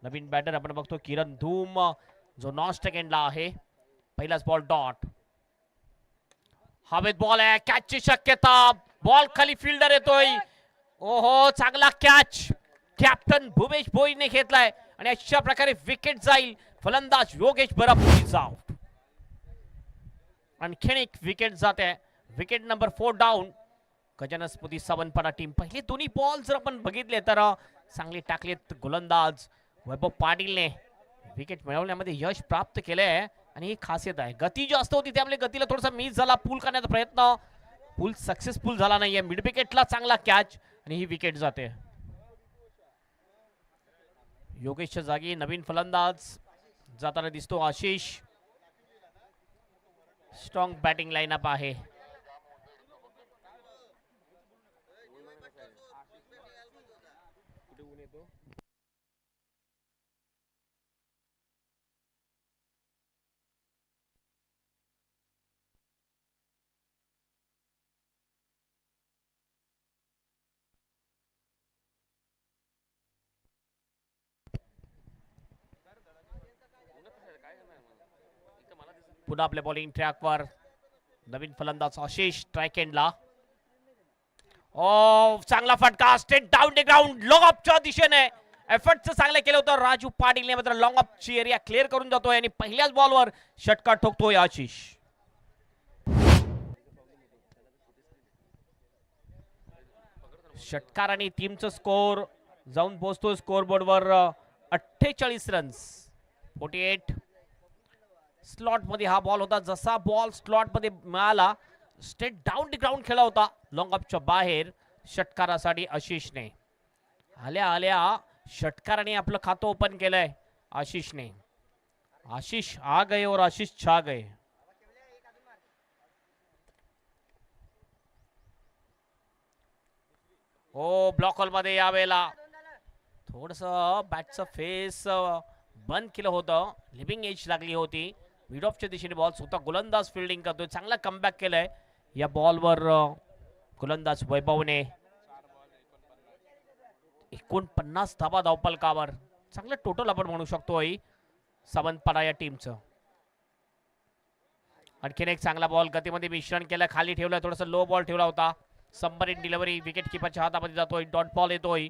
Speaker 1: नवीन बॅटर आपण बघतो किरण धूम, जो नॉन सेकंडला आहे. पहिलाच बॉल डॉट. हवेत बॉल आहे, कॅचची शक्यता. बॉल खाली फिल्डर येतोय. ओहो, चांगला कॅच कॅप्टन भुवेश भोईने घेतलाय आणि अशा प्रकारे विकेट जाईल. फलंदाज योगेश बरापुरीचा आउट. आणखीन एक विकेट जाते. Wicket number 4 down. गजानस्पती सावंतपाडा टीम. पहिले दोन्ही बॉल जर आपण बघितले तर चांगले टाकलेत गोलंदाज वैभव पाटीलने. विकेट मिळवण्यामध्ये यश प्राप्त केलंय आणि ही खासियत आहे. गती जास्त होती त्यामुळे गतीला थोडासा मिस झाला. पूल करण्याचा प्रयत्न, पूल सक्सेसफुल झाला नाहीये. मिड विकेटला चांगला कॅच आणि ही विकेट जाते. योगेशच्या जागी नवीन फलंदाज जाताना दिसतो आशिष. स्ट्रॉंग बॅटिंग लाईनअप आहे. पुन्हा आपल्या बॉलिंग ट्रॅकवर नवीन फलंदाज आशिष. ट्रॅक एंडला. ओ, चांगला फटका. Straight down the ground. Long ऑफच्या दिशेने एफर्टचं चांगलं केलं होतं राजू पाटीलने. मात्र लॉंग ऑफची एरिया क्लिअर करून जातोय आणि पहिल्याच बॉलवर षटकार ठोकतोय आशिष. षटकार आणि टीमचं स्कोर जाऊन पोहोचतो स्कोर बोर्डवर 48 रन्स. 48. स्लॉट मध्ये हा बॉल होता. जसा बॉल स्लॉट मध्ये मिळाला, स्ट्रेट डाऊन द ग्राउंड खेळला होता लॉंग ऑफच्या बाहेर. षटकारासाठी आशिषने आल्या आल्या षटकाराने आपलं खातं ओपन केलंय आशिषने. आशिष आ गए और आशिष छा गए. हो, ब्लॉक हॉल मध्ये यावेळेला थोडस बॅटचं फेस बंद केलं होतं. लिव्हिंग एज लागली होती. मिड ऑफच्या दिशेने बॉल स्वतः गोलंदाज फिल्डिंग करतोय. चांगला कमबॅक केलाय या बॉलवर गोलंदाज वैभवने. 49 धाबा धावपलकावर. चांगलं टोटल आपण म्हणू शकतोय सावंतपाडा या टीमचं. आणखीन एक चांगला बॉल गतीमध्ये मिश्रण केलं. खाली ठेवलं, थोडासा लो बॉल ठेवला होता. सबमरीन डिलिव्हरी विकेट किपरच्या हातामध्ये जातोय. डॉट बॉल येतोय.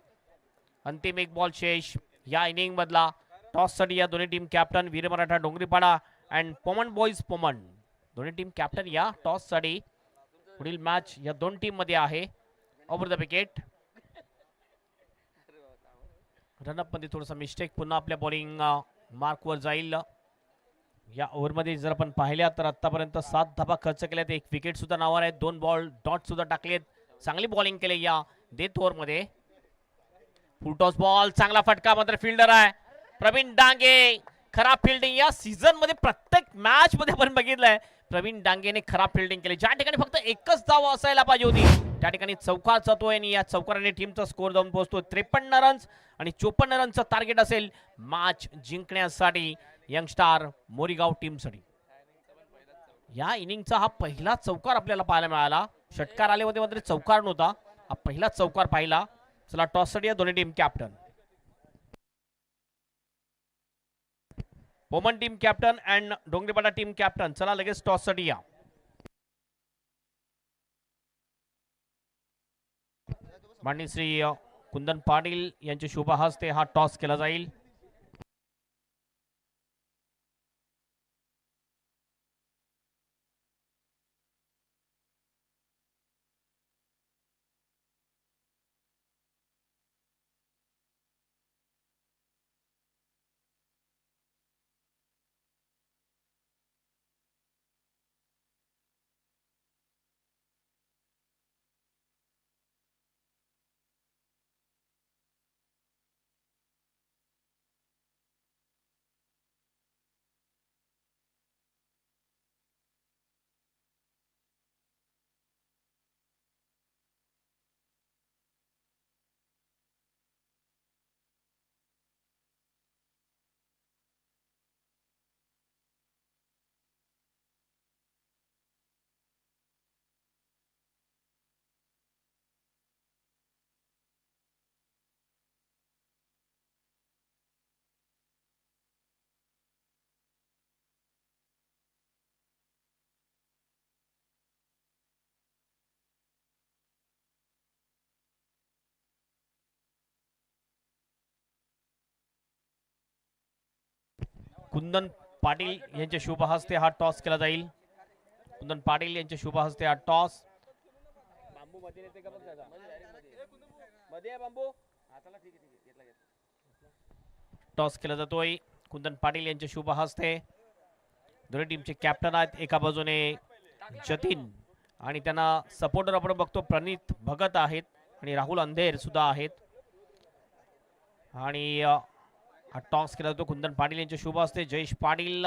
Speaker 1: अंतिम एक बॉल शेष या इनिंग मधला. टॉस साठी या दोन्ही team captain Veer Maratha Dongripada and Poman boys Poman दोन्ही टीम कॅप्टन या टॉस साठी. पुढील मॅच या दोन टीम मध्ये आहे. Over the wicket. रनअप मध्ये थोडासा मिस्टेक. पुन्हा आपल्या बॉलिंग मार्कवर जाईल. या ओव्हरमध्ये जर आपण पाहिल्या तर आतापर्यंत 7 धाबा खर्च केल्यात. एक विकेट सुद्धा नावावर आहे. 2 बॉल डॉट सुद्धा टाकलेत. चांगली बॉलिंग केली या डेथ ओव्हरमध्ये. Full toss ball. चांगला फटका. मात्र फिल्डर आहे प्रवीण डांगे. खराब फिल्डिंग या सीझन मध्ये प्रत्येक मॅच मध्ये आपण बघितलंय प्रवीण डांगेने खराब फिल्डिंग केली. ज्या ठिकाणी फक्त एकच धाव असायला पाहिजे होती त्या ठिकाणी चौकार जातोय आणि या चौकाराने टीमचा स्कोर जाऊन पोहोचतो 53 रन्स आणि 54 रनचं टार्गेट असेल मॅच जिंकण्यासाठी यंगस्टार मोरीगाव टीमसाठी. या इनिंगचा हा पहिला चौकार आपल्याला पाहायला मिळाला. षटकार आले होते मात्र चौकार नव्हता. हा पहिला चौकार पाहिला. चला टॉस साठी दोन्ही team captain. Poman team captain and Dongripada team captain. चला लगेच टॉस साठी या. माननीय श्री कुंदन पाटील यांच्या शुभ हस्ते हा टॉस केला जाईल. कुंदन पाटील यांच्या शुभ हस्ते हा टॉस केला जाईल. कुंदन पाटील यांच्या शुभ हस्ते हा टॉस टॉस केला जातोय. कुंदन पाटील यांच्या शुभ हस्ते. दोन्ही टीमचे कॅप्टन आहेत. एका बाजूने जतीन आणि त्यांना सपोर्टर आपण बघतो प्रणित भगत आहेत आणि राहुल अंधेर सुद्धा आहेत. आणि हा टॉस केला जातो कुंदन पाटील यांच्या शुभ हस्ते. जयेश पाटील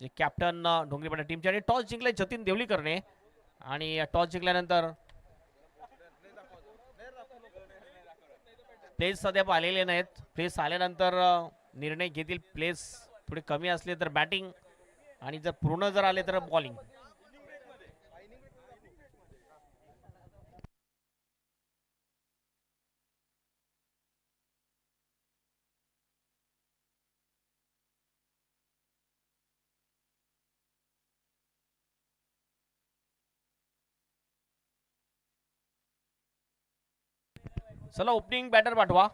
Speaker 1: जे कॅप्टन डोंगरीपाडा टीमचे आणि टॉस जिंकले जतीन देवलीकरने. आणि टॉस जिंकल्यानंतर प्लेस सध्या आलेले नाहीत. प्लेस आल्यानंतर निर्णय घेतील. प्लेस थोडे कमी असले तर बॅटिंग आणि जर पूर्ण जर आले तर बॉलिंग. चला ओपनिंग बॅटर पाठवा.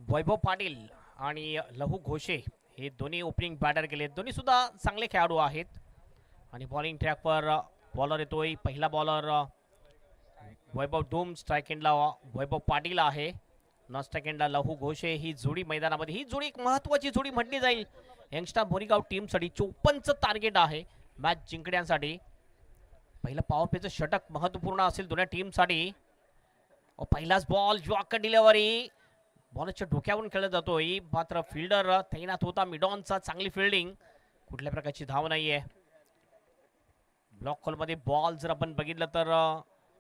Speaker 1: वैभव पाटील आणि लहू घोषे हे दोन्ही ओपनिंग बॅटर गेले. दोन्ही सुद्धा चांगले खेळाडू आहेत. आणि बॉलिंग ट्रॅकवर बॉलर येतोय. पहिला बॉलर वैभव धूम. स्ट्राईक एंडला वैभव पाटील आहे. नॉन स्ट्राईक एंडला लहू घोषे. ही जोडी मैदानामध्ये ही जोडी एक महत्वाची जोडी म्हटली जाईल यंगस्टर मोरीगाव टीमसाठी. 54चं टार्गेट आहे मॅच जिंकण्यासाठी. पहिलं पॉवर प्लेचं षटक महत्वपूर्ण असेल दोन्ही टीमसाठी. पहिलाच बॉल जॉकर डिलिव्हरी बॉलच्या डोक्यावरून खेळला जातोय. मात्र फिल्डर तैनात होता मिडॉनचा. चांगली फिल्डिंग. कुठल्या प्रकारची धाव नाहीये. ब्लॉक कॉलमध्ये बॉल जर आपण बघितलं तर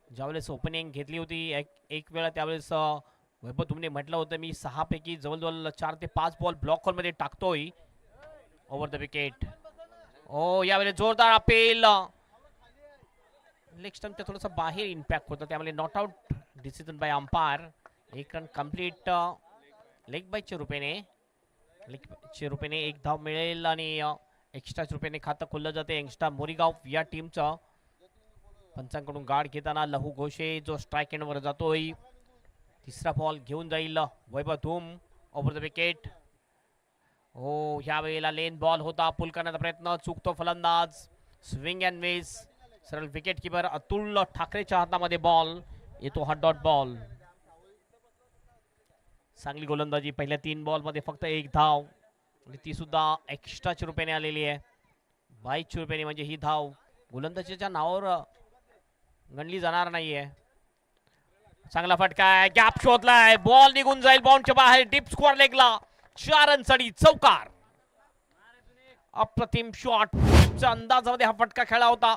Speaker 1: ज्यावेळेस ओपनिंग घेतली होती एक वेळा त्यावेळेस वैभव तुमने म्हटलं होतं मी 6 पैकी जवळजवळ 4 ते 5 बॉल ब्लॉक कॉलमध्ये टाकतोय. Over the wicket. ओ यावेळेस जोरदार अपील. लेग स्टंपच्या थोडंसं बाहेर इम्पॅक्ट होतं त्यामुळे not out decision bye umpire. एक रन कंप्लीट लेग बायच्या रुपयाने एक धाव मिळेल आणि एक्स्ट्राच्या रुपयाने खातं खोललं जाते यंगस्टर मोरीगाव या टीमचं. पंचांकडून गार्ड घेताना लहू घोषे जो स्ट्राईक एंडवर जातोय. तिसरा बॉल घेऊन जाईल वैभव धूम. Over the wicket. हो ह्या वेळेला लेन बॉल होता. पुल करण्याचा प्रयत्न चुकतो फलंदाज. Swing and miss. सरळ विकेट किपर अतुल ठाकरेच्या हातामध्ये बॉल येतो. हा डॉट बॉल. चांगली गोलंदाजी. पहिल्या 3 बॉलमध्ये फक्त एक धाव आणि ती सुद्धा एक्स्ट्राच्या रुपयाने आलेली आहे. 22 रुपयाने म्हणजे ही धाव गोलंदाजीच्या नावावर गणली जाणार नाहीये. चांगला फटका आहे. गॅप शोधलाय. बॉल निघून जाईल बाउंडच्या बाहेर. डीप स्क्वेअर लेगला 4 रनसाठी चौकार. अप्रतिम शॉट. अंदाजामध्ये हा फटका खेळला होता.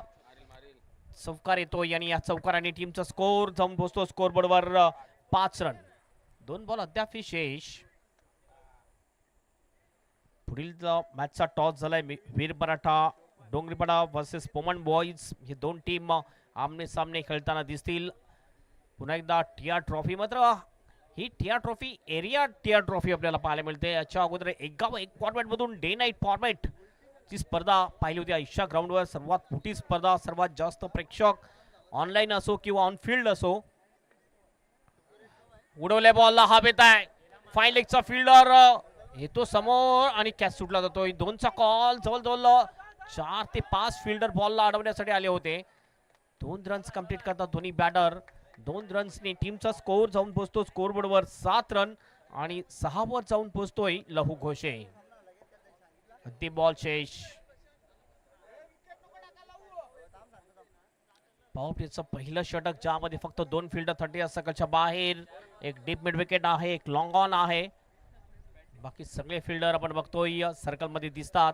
Speaker 1: चौकार येतोय आणि या चौकाराने टीमचा स्कोर जाऊन पोहोचतो स्कोर बोर्डवर 5 रन. 2 बॉल अद्याप शेष. पुढील मॅचचा टॉस झालाय वीर मराठा डोंगरीपाडा वर्सेस पोमन बॉईज हे दोन टीम आमने सामने खेळताना दिसतील. पुन्हा एकदा टीआर ट्रॉफी, मात्र ही TR trophy area TR trophy आपल्याला पाहायला मिळते. याच्या अगोदर एक गाव एक फॉर्मॅट मधून डे नाईट फॉर्मॅट ची स्पर्धा पाहिली होती आयशा ग्राउंडवर. सर्वात मोठी स्पर्धा, सर्वात जास्त प्रेक्षक ऑनलाईन असो किंवा ऑन फील्ड असो. उडवल्या बॉलला हा येत आहे. फाईन लेगचा फिल्डर येतो समोर आणि कॅच सुटला जातोय. 2चा कॉल. जवळजवळ 4 ते 5 फिल्डर बॉलला अडवण्यासाठी आले होते. 2 रन्स कंप्लीट करतात दोन्ही बॅटर. 2 रन्सनी टीमचा स्कोर जाऊन पोहोचतो स्कोर बोर्डवर 7 रन आणि 6 वर जाऊन पोहोचतोय लहू घोषे. अंतिम बॉल शेष. पॉवर प्लेचं पहिलं षटक ज्यामध्ये फक्त 2 फिल्डर 30 सर्कलच्या बाहेर, एक डीप मिड विकेट आहे, एक लॉंग ऑन आहे. बाकी सगळे फिल्डर आपण बघतोय सर्कल मध्ये दिसतात.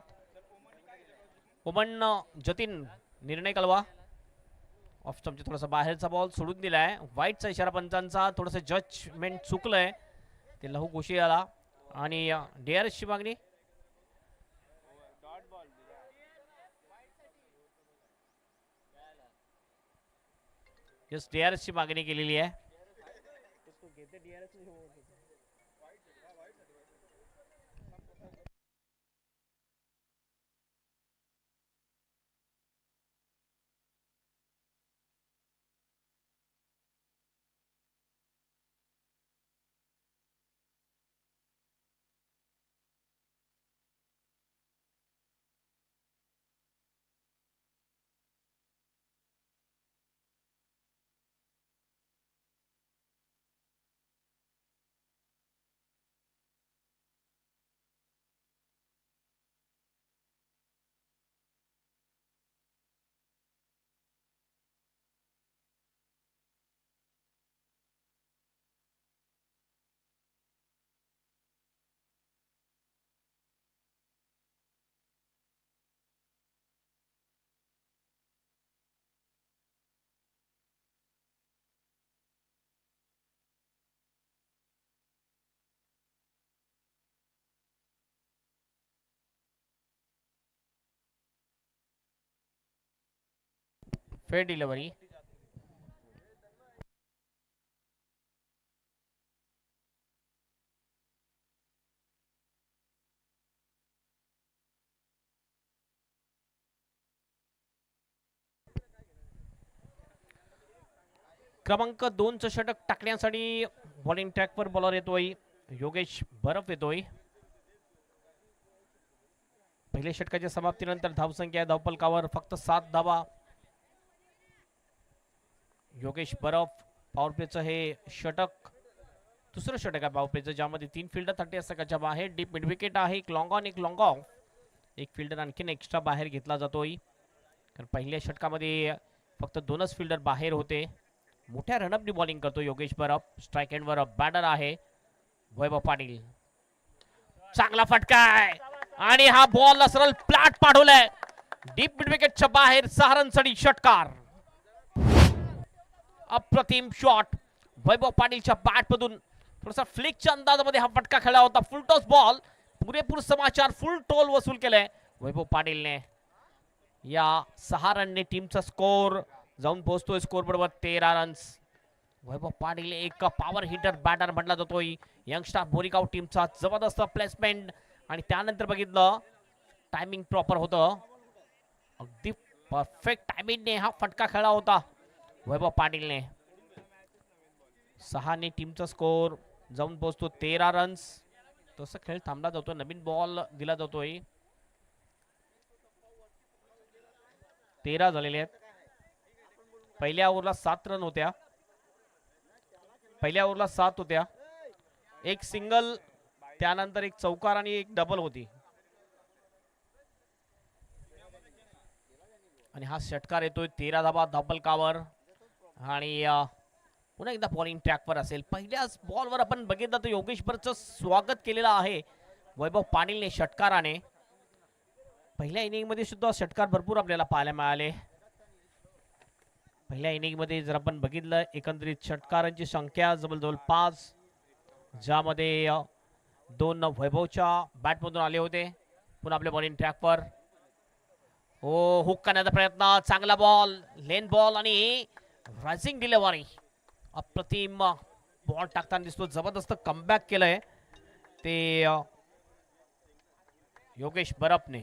Speaker 1: ओमन जतीन निर्णय कळवा. ऑफ स्टंपच्या थोडासा बाहेरचा बॉल सोडून दिलाय. वाईटचा इशारा पंचांचा. थोडंसं जजमेंट चुकलंय ते लहू घोषे याला. आणि DRS ची मागणी. DRS ची मागणी केलेली आहे. Fair delivery. क्रमांक 2चं षटक टाकण्यासाठी बॉलिंग ट्रॅकवर बॉलर येतोय. योगेश बरफ येतोय. पहिल्या षटकाच्या समाप्तीनंतर धावसंख्या धावपलकावर फक्त 7 धावा. योगेश बरफ पॉवर प्लेचं हे षटक दुसरं षटक आहे पॉवर प्लेचं, ज्यामध्ये 3 फिल्डर 30 सर्कलच्या बाहेर, डीप मिड विकेट आहे, एक लॉंग ऑन एक लॉंग ऑफ. एक फिल्डर आणखीन एक्स्ट्रा बाहेर घेतला जातोय, कारण पहिल्या षटकामध्ये फक्त 2च फिल्डर बाहेर होते. मोठ्या रनअपनी बॉलिंग करतो योगेश बरफ. स्ट्राइक एंडवर बॅटर आहे वैभव पाटील. चांगला फटका आहे आणि हा बॉल सरळ प्लॅट पाठवलाय डीप मिड विकेटच्या बाहेर. 6 रनसाठी षटकार. अप्रतिम शॉट वैभव पाटीलच्या बॅट मधून. थोडासा फ्लिकच्या अंदाजामध्ये हा फटका खेळला होता. फुल टॉस बॉल. पुरेपूर समाचार, फुल टोल वसूल केलाय वैभव पाटीलने. या 6 रनने टीमचा स्कोर जाऊन पोहोचतोय स्कोरबोर्डवर 13 रन्स. वैभव पाटील एक पॉवर हिटर बॅटर म्हटला जातोय. यंगस्टार बोरीगाव टीमचा जबरदस्त प्लेसमेंट आणि त्यानंतर बघितलं टायमिंग प्रॉपर होतं. अगदी परफेक्ट टायमिंगने हा फटका खेळला होता वैभव पाटीलने. 6 ने टीमचा स्कोर जाऊन पोहोचतो 13 रन्स. तसं खेळ थांबला जातो. नवीन बॉल दिला जातोय. 13 झालेले आहेत. पहिल्या ओव्हरला 7 रन होत्या. पहिल्या ओव्हरला 7 होत्या. एक सिंगल, त्यानंतर एक चौकार आणि एक डबल होती. आणि हा षटकार येतोय 13 धावा धावपलकावर. आणि पुन्हा एकदा बॉलिंग ट्रॅकवर असेल. पहिल्याच बॉलवर आपण बघितलं तर योगेश बरचं स्वागत केलेलं आहे वैभव पाटीलने षटकाराने. पहिल्या इनिंगमध्ये सुद्धा षटकार भरपूर आपल्याला पाहायला मिळाले. पहिल्या इनिंगमध्ये जर आपण बघितलं एकंदरीत षटकारांची संख्या जवळजवळ 5, ज्यामध्ये 2 वैभवच्या बॅटमधून आले होते. पुन्हा आपल्या बॉलिंग ट्रॅकवर हो, हुक करण्याचा प्रयत्न, चांगला बॉल, लेन बॉल आणि रायझिंग डिलिव्हरी. अप्रतिम बॉल टाकताना दिसतो. जबरदस्त कमबॅक केलंय ते योगेश बरपने.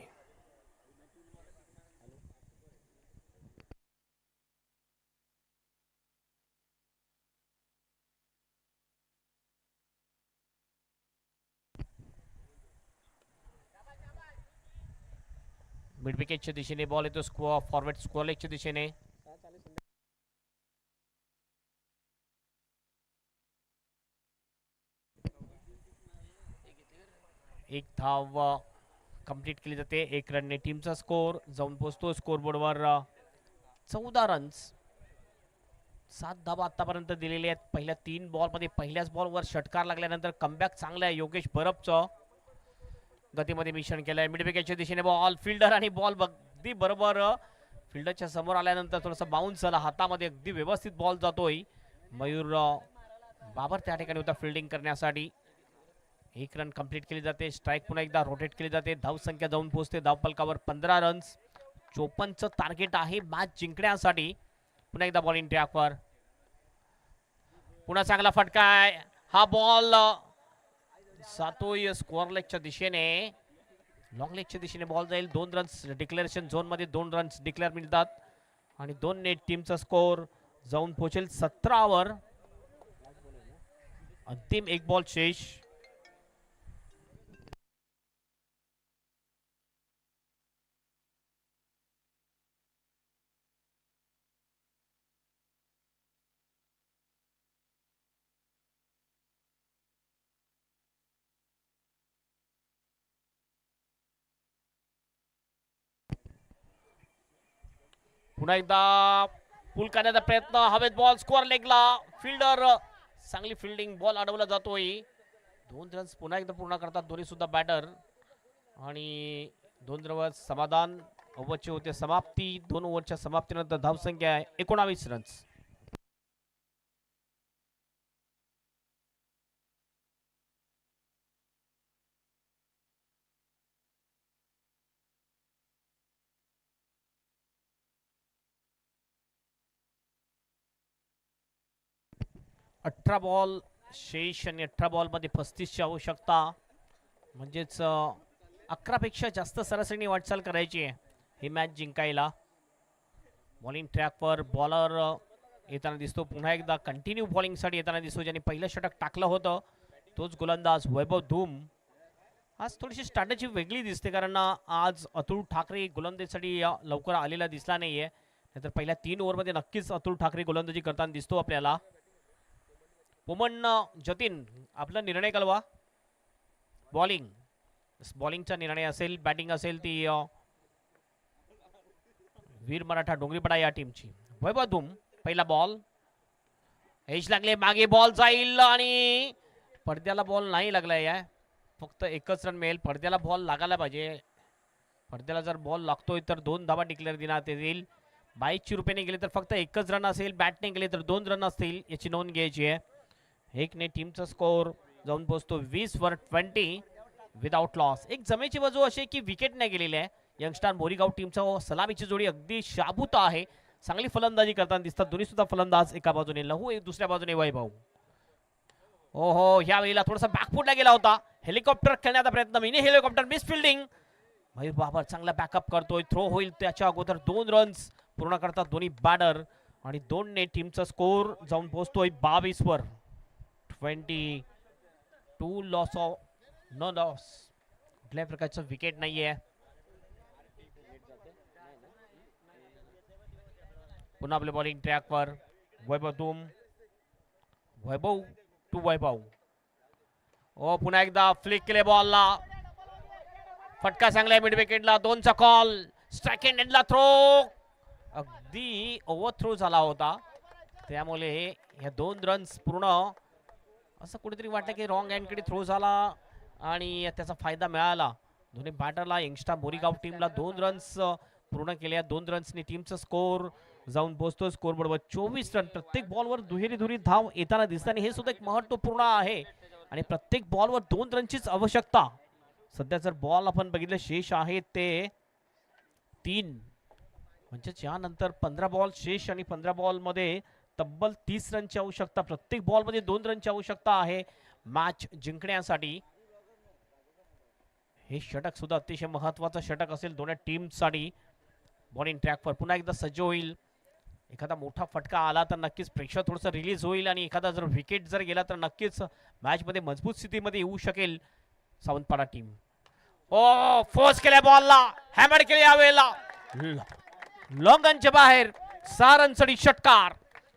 Speaker 1: मिड विकेटच्या दिशेने बॉल येतो फॉरवर्ड स्कोअर लेगच्या दिशेने. एक धाव कंप्लीट केली जाते. 1 रनने टीमचा स्कोर जाऊन पोहोचतो स्कोर बोर्डवर 14 रन्स. 7 धावा आतापर्यंत दिलेले आहेत पहिल्या 3 बॉलमध्ये. पहिल्याच बॉलवर षटकार लागल्यानंतर कमबॅक चांगला आहे योगेश बरपचं. गतीमध्ये मिश्रण केलंय. मिड विकेटच्या दिशेने बॉल, फिल्डर आणि बॉल अगदी बरोबर फिल्डरच्या समोर आल्यानंतर थोडासा बाउन्स झाला हातामध्ये. अगदी व्यवस्थित बॉल जातोय. मयूर बाबर त्या ठिकाणी होता फिल्डिंग करण्यासाठी. 1 रन कंप्लीट केली जाते. स्ट्राईक पुन्हा एकदा रोटेट केली जाते. धाव संख्या जाऊन पोहोचते धावपलकावर 15 रन्स. 54चं टार्गेट आहे मॅच जिंकण्यासाठी. पुन्हा एकदा बॉलिंग ट्रॅकवर. पुन्हा चांगला फटका आहे. हा बॉल जातोय स्कोअर लेगच्या दिशेने. लॉंग लेगच्या दिशेने बॉल जाईल. 2 रन्स डिक्लेरेशन झोन मध्ये 2 रन्स डिक्लेअर मिळतात आणि 2 नेट टीमचा स्कोर जाऊन पोहोचेल 17 वर. अंतिम 1 बॉल शेष. पुन्हा एकदा पुल करण्याचा प्रयत्न. हवेत बॉल स्कोअर लेगला. फिल्डर चांगली फिल्डिंग. बॉल अडवला जातोय. 2 रन्स पुन्हा एकदा पूर्ण करतात दोन्ही सुद्धा बॅटर. आणि 2 ओव्हर समाधान. ओव्हरची होते समाप्ती. 2 ओव्हरच्या समाप्तीनंतर धावसंख्या 19 रन्स. 18 बॉल शेष आणि 18 बॉलमध्ये 35ची आवश्यकता. म्हणजेच 11 पेक्षा जास्त सरासरी वाटचाल करायची आहे ही मॅच जिंकायला. बॉलिंग ट्रॅकवर बॉलर येताना दिसतो. पुन्हा एकदा कंटिन्यू बॉलिंगसाठी येताना दिसतो. ज्याने पहिलं षटक टाकलं होतं तोच गोलंदाज वैभव धूम. आज थोडीशी स्ट्रॅटेजी वेगळी दिसते कारण आज अतुल ठाकरे गोलंदाजीसाठी लवकर आलेला दिसला नाहीये. नाहीतर पहिल्या 3 ओव्हरमध्ये नक्कीच अतुल ठाकरे गोलंदाजी करताना दिसतो आपल्याला. पोमन जतीन आपला निर्णय कळवा. बॉलिंगचा निर्णय असेल, बॅटिंग असेल ती वीर मराठा डोंगरीपडा या टीमची. वैभव धूम पहिला बॉल. एज लागले मागे बॉल जाईल आणि पडद्याला बॉल नाही लागलाय. फक्त 1च रन मिळेल. पडद्याला बॉल लागायला पाहिजे. पडद्याला जर बॉल लागतोय तर 2 धावा डिक्लेअर देण्यात येईल. 22 रुपयाने गेले तर फक्त 1च रन असेल. बॅटने गेले तर 2 रन असतील याची नोंद घ्यायची आहे. 1 ने टीमचा स्कोर जाऊन पोहोचतो 20 वर 20 विदाउट लॉस. एक जमेची बाजू अशी की विकेट नाही गेलेली आहे. यंगस्टार मोरीगाव टीमचा सलामीची जोडी अगदी शाबूत आहे. चांगली फलंदाजी करताना दिसतात दोन्ही सुद्धा फलंदाज. एका बाजूने लहू, दुसऱ्या बाजूने वैभव. ओहो, ह्या वेळेला थोडासा बॅकफुटला गेला होता. हेलिकॉप्टर खेळण्याचा प्रयत्न. Mini helicopter miss fielding. Mayur Babar चांगला बॅकअप करतोय. थ्रो होईल त्याच्या अगोदर 2 रन्स पूर्ण करतात दोन्ही बॅटर आणि 2 ने टीमचा स्कोर जाऊन पोहोचतोय 22 वर 22. Loss of no loss. कुठल्याही प्रकारचं विकेट नाहीये. पुन्हा आपल्या बॉलिंग ट्रॅकवर वैभव धूम. वैभव टू वैभव. ओ पुन्हा एकदा फ्लिक केले बॉलला. फटका चांगला मिड विकेटला. 2चा कॉल. स्ट्राइक एंडला थ्रो. अगदी ओव्हर थ्रो झाला होता त्यामुळे या 2 रन्स पूर्ण असं कुठेतरी वाटलं की रॉंग हँडकडे थ्रो झाला आणि त्याचा फायदा मिळाला दोन्ही बॅटरला. यंगस्टार मोरीगाव टीमला 2 रन्स पूर्ण केल्या. 2 रन्सने टीमचा स्कोर जाऊन पोहोचतो स्कोर बोर्डवर 24 रन. प्रत्येक बॉलवर दुहेरी धाव येताना दिसतात. हे सुद्धा एक महत्त्वपूर्ण आहे आणि प्रत्येक बॉलवर 2 रनचीच आवश्यकता. सध्या जर बॉल आपण बघितलं शेष आहेत ते 3 म्हणजेच यानंतर 15 बॉल शेष आणि 15 बॉल मध्ये तब्बल 30 रनची आवश्यकता, प्रत्येक बॉल मध्ये 2 रनची आवश्यकता आहे मॅच जिंकण्यासाठी. हे षटक सुद्धा अतिशय महत्वाचं षटक असेल दोन्ही टीमसाठी. बॉलिंग ट्रॅकवर पुन्हा एकदा सज्ज होईल. एखादा मोठा फटका आला तर नक्कीच प्रेशर थोडंसं रिलीज होईल आणि एखादा जर विकेट जर गेला तर नक्कीच मॅच मध्ये मजबूत स्थितीमध्ये येऊ शकेल सावंतवाडा टीम. ओ फोर्स केल्या बॉलला, हॅमर केले यावेळेला लॉंगनच्या बाहेर. 6 रनसाठी षटकार.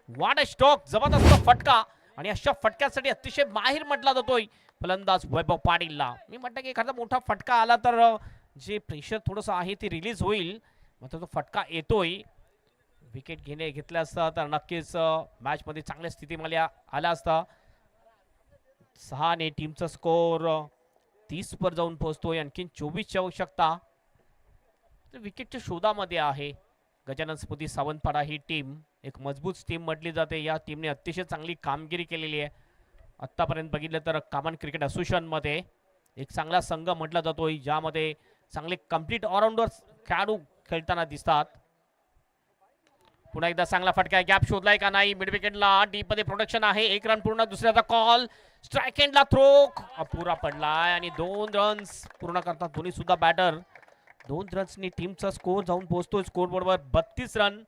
Speaker 1: वाट स्ट्रोक, जबरदस्त फटका आणि अशा फटक्यासाठी अतिशय माहिर म्हटला जातोय फलंदाज वैभव पाटीलला. मी म्हटलं की एखादा मोठा फटका आला तर जे प्रेशर थोडंसं आहे ते रिलीज होईल, मात्र तो फटका येतोय. विकेट घेतलं असतं तर नक्कीच मॅच मध्ये चांगल्या स्थितीमध्ये आला असता. 6 ने टीमचा स्कोर 30 वर जाऊन पोहोचतोय. आणखीन 24 ची आवश्यकता. विकेटच्या शोधामध्ये आहे गजानन स्फूर्ती सावंतवाडा ही टीम. एक मजबूत टीम म्हटली जाते. या टीमने अतिशय चांगली कामगिरी केलेली आहे आतापर्यंत. बघितलं तर कॉमन क्रिकेट असोसिएशन मध्ये एक चांगला संघ म्हटला जातोय, ज्यामध्ये चांगले कम्प्लीट ऑलराऊंडर खेळाडू खेळताना दिसतात. पुन्हा एकदा चांगला फटका, गॅप शोधलाय का नाही. मिड विकेटला डीप मध्ये प्रोटेक्शन आहे. 1 रन पूर्ण. दुसऱ्याचा कॉल, स्ट्राइक एंडला थ्रो अपुरा पडलाय आणि 2 रन्स पूर्ण करतात दोन्ही सुद्धा बॅटर. 2 रन्सनी टीमचा स्कोर जाऊन पोहोचतोय स्कोर बोर्डवर 32 रन.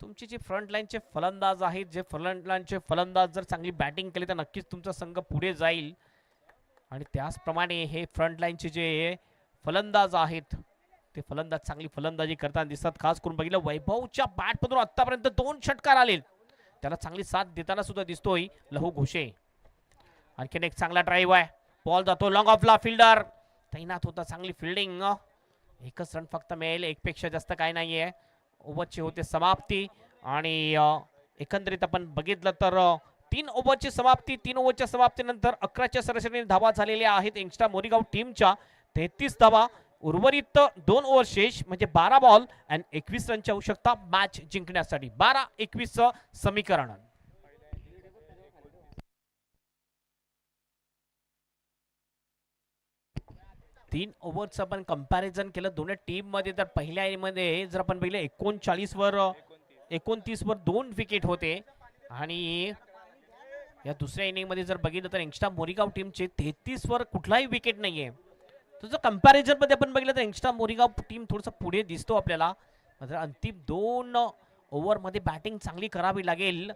Speaker 1: तुमचे जे फ्रंट लाईनचे फलंदाज आहेत, जे फ्रंट लाईनचे फलंदाज जर चांगली बॅटिंग केली तर नक्कीच तुमचा संघ पुढे जाईल. आणि त्याचप्रमाणे हे फ्रंट लाईनचे जे फलंदाज आहेत ते फलंदाज चांगली फलंदाजी करताना दिसतात. खास करून बघितलं वैभवच्या बॅटमधून आतापर्यंत 2 षटकार आले, त्याला चांगली साथ देताना सुद्धा दिसतोय लहू घोषे. आणखीन एक चांगला ड्राईव्ह आहे. बॉल जातो लॉंग ऑफला. फिल्डर तैनात होता, चांगली फिल्डिंग. 1च रन फक्त मिळेल, 1 पेक्षा जास्त काय नाहीये. ओव्हरची होते समाप्ती आणि एकंदरीत आपण बघितलं तर 3 ओव्हरची समाप्ती. 3 ओव्हरच्या समाप्तीनंतर 11च्या सरासरीने धावा झालेल्या आहेत यंगस्टर मोरीगाव टीमच्या. 33 धावा. उर्वरित 2 ओव्हर शेष, म्हणजे 12 बॉल आणि 21 रनची आवश्यकता मॅच जिंकण्यासाठी. 12-21 समीकरण. तीन ओव्हरचं आपण कंपॅरिझन केलं दोन्ही टीम मध्ये तर पहिल्या इनिंगमध्ये जर आपण बघितलं 39 वर 2 विकेट होते आणि या दुसऱ्या इनिंग मध्ये जर बघितलं तर यंगस्टर मोरीगाव टीमचे 33 वर कुठलाही विकेट नाहीये. तुझं कंपॅरिझन मध्ये आपण बघितलं तर यंगस्टर मोरीगाव टीम थोडंसं पुढे दिसतो आपल्याला. मात्र अंतिम 2 ओव्हर मध्ये बॅटिंग चांगली करावी लागेल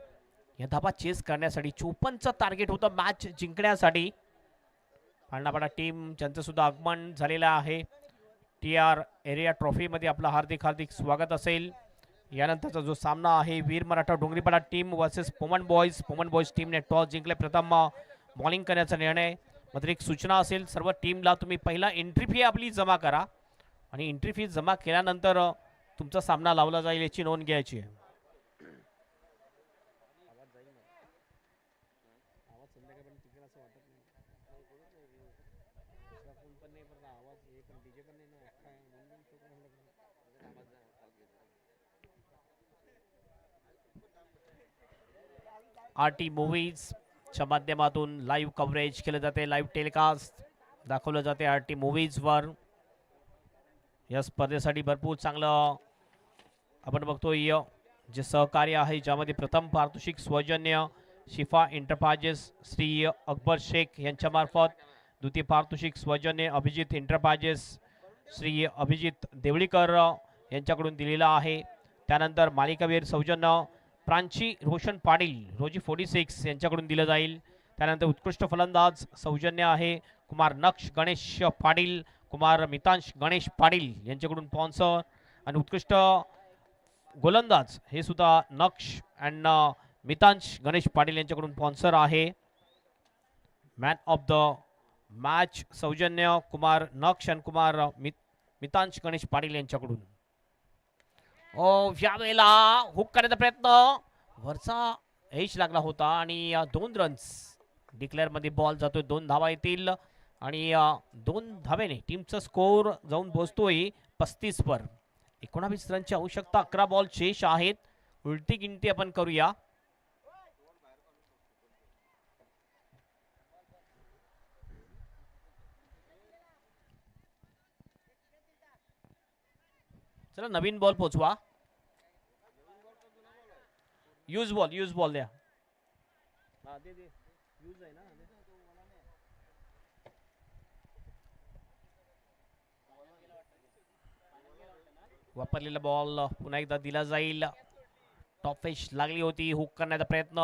Speaker 1: या धाबा चेस करण्यासाठी. 54चं टार्गेट होतं मॅच जिंकण्यासाठी. पांडापाडा टीम ज्यांचं सुद्धा आगमन झालेलं आहे TR एरिया ट्रॉफी मध्ये आपलं हार्दिक हार्दिक स्वागत असेल. यानंतरचा जो सामना आहे Veer Maratha Dongripada team versus Poman boys. Poman boys टीमने टॉस जिंकले, प्रथम बॉलिंग करण्याचा निर्णय. मात्र एक सूचना असेल सर्व टीमला, तुम्ही पहिला एंट्री फी आपली जमा करा आणि एंट्री फी जमा केल्यानंतर तुमचा सामना लावला जाईल याची नोंद घ्यायची आहे. RT मूवीजच्या माध्यमातून लाईव्ह कव्हरेज केलं जाते, लाईव्ह टेलिकास्ट दाखवलं जाते RT मूवीजवर. या स्पर्धेसाठी भरपूर चांगलं आपण बघतोय जे सहकार्य आहे, ज्यामध्ये प्रथम पारितोषिक सौजन्य शिफा एंटरप्राइजेस श्री अकबर शेख यांच्या मार्फत, द्वितीय पारितोषिक सौजन्य अभिजित एंटरप्राइजेस श्री अभिजित देवळीकर यांच्याकडून दिलेला आहे. त्यानंतर मालिकावीर सौजन्य प्रांची रोशन पाटील रोजी 46 यांच्याकडून दिलं जाईल. त्यानंतर उत्कृष्ट फलंदाज सौजन्य आहे कुमार नक्ष गणेश पाटील, कुमार मितांश गणेश पाटील यांच्याकडून स्पॉन्सर. आणि उत्कृष्ट गोलंदाज हे सुद्धा नक्ष अँड मितांश गणेश पाटील यांच्याकडून स्पॉन्सर आहे. मॅन ऑफ द मॅच सौजन्य कुमार नक्ष आणि कुमार मितांश गणेश पाटील यांच्याकडून. यावेळेला हुक करण्याचा प्रयत्न, वरचा एज लागला होता आणि 2 रन्स डिक्लेअर मध्ये बॉल जातोय. 2 धावा येतील आणि 2 धावेने टीमचा स्कोर जाऊन पोहोचतोय 35 वर. 19 रनची आवश्यकता, 11 बॉल शेष आहेत. उलटी गिनती आपण करूया. चला नवीन बॉल पोचवा. यूज बॉल द्या. वापरलेला बॉल पुन्हा एकदा दिला जाईल. टॉप फिश लागली होती, हुक करण्याचा प्रयत्न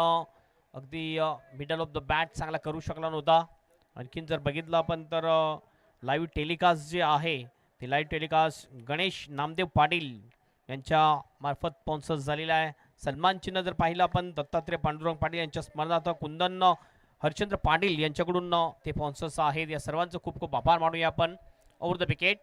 Speaker 1: अगदी मिडल ऑफ द बॅट चांगला करू शकला नव्हता. आणखीन जर बघितलं आपण तर लाईव्ह टेलिकास्ट जे आहे ते लाईव्ह टेलिकास्ट गणेश नामदेव पाटील यांच्या मार्फत स्पॉन्सर झालेला आहे. सन्मान चिन्ह जर पाहिलं आपण दत्तात्रय पांडुरंग पाटील यांच्या स्मरणार्थ कुंदन हरचंद्र पाटील यांच्याकडून ते स्पॉन्सर्स आहेत. या सर्वांचं खूप खूप आभार मानूया आपण. Over the wicket.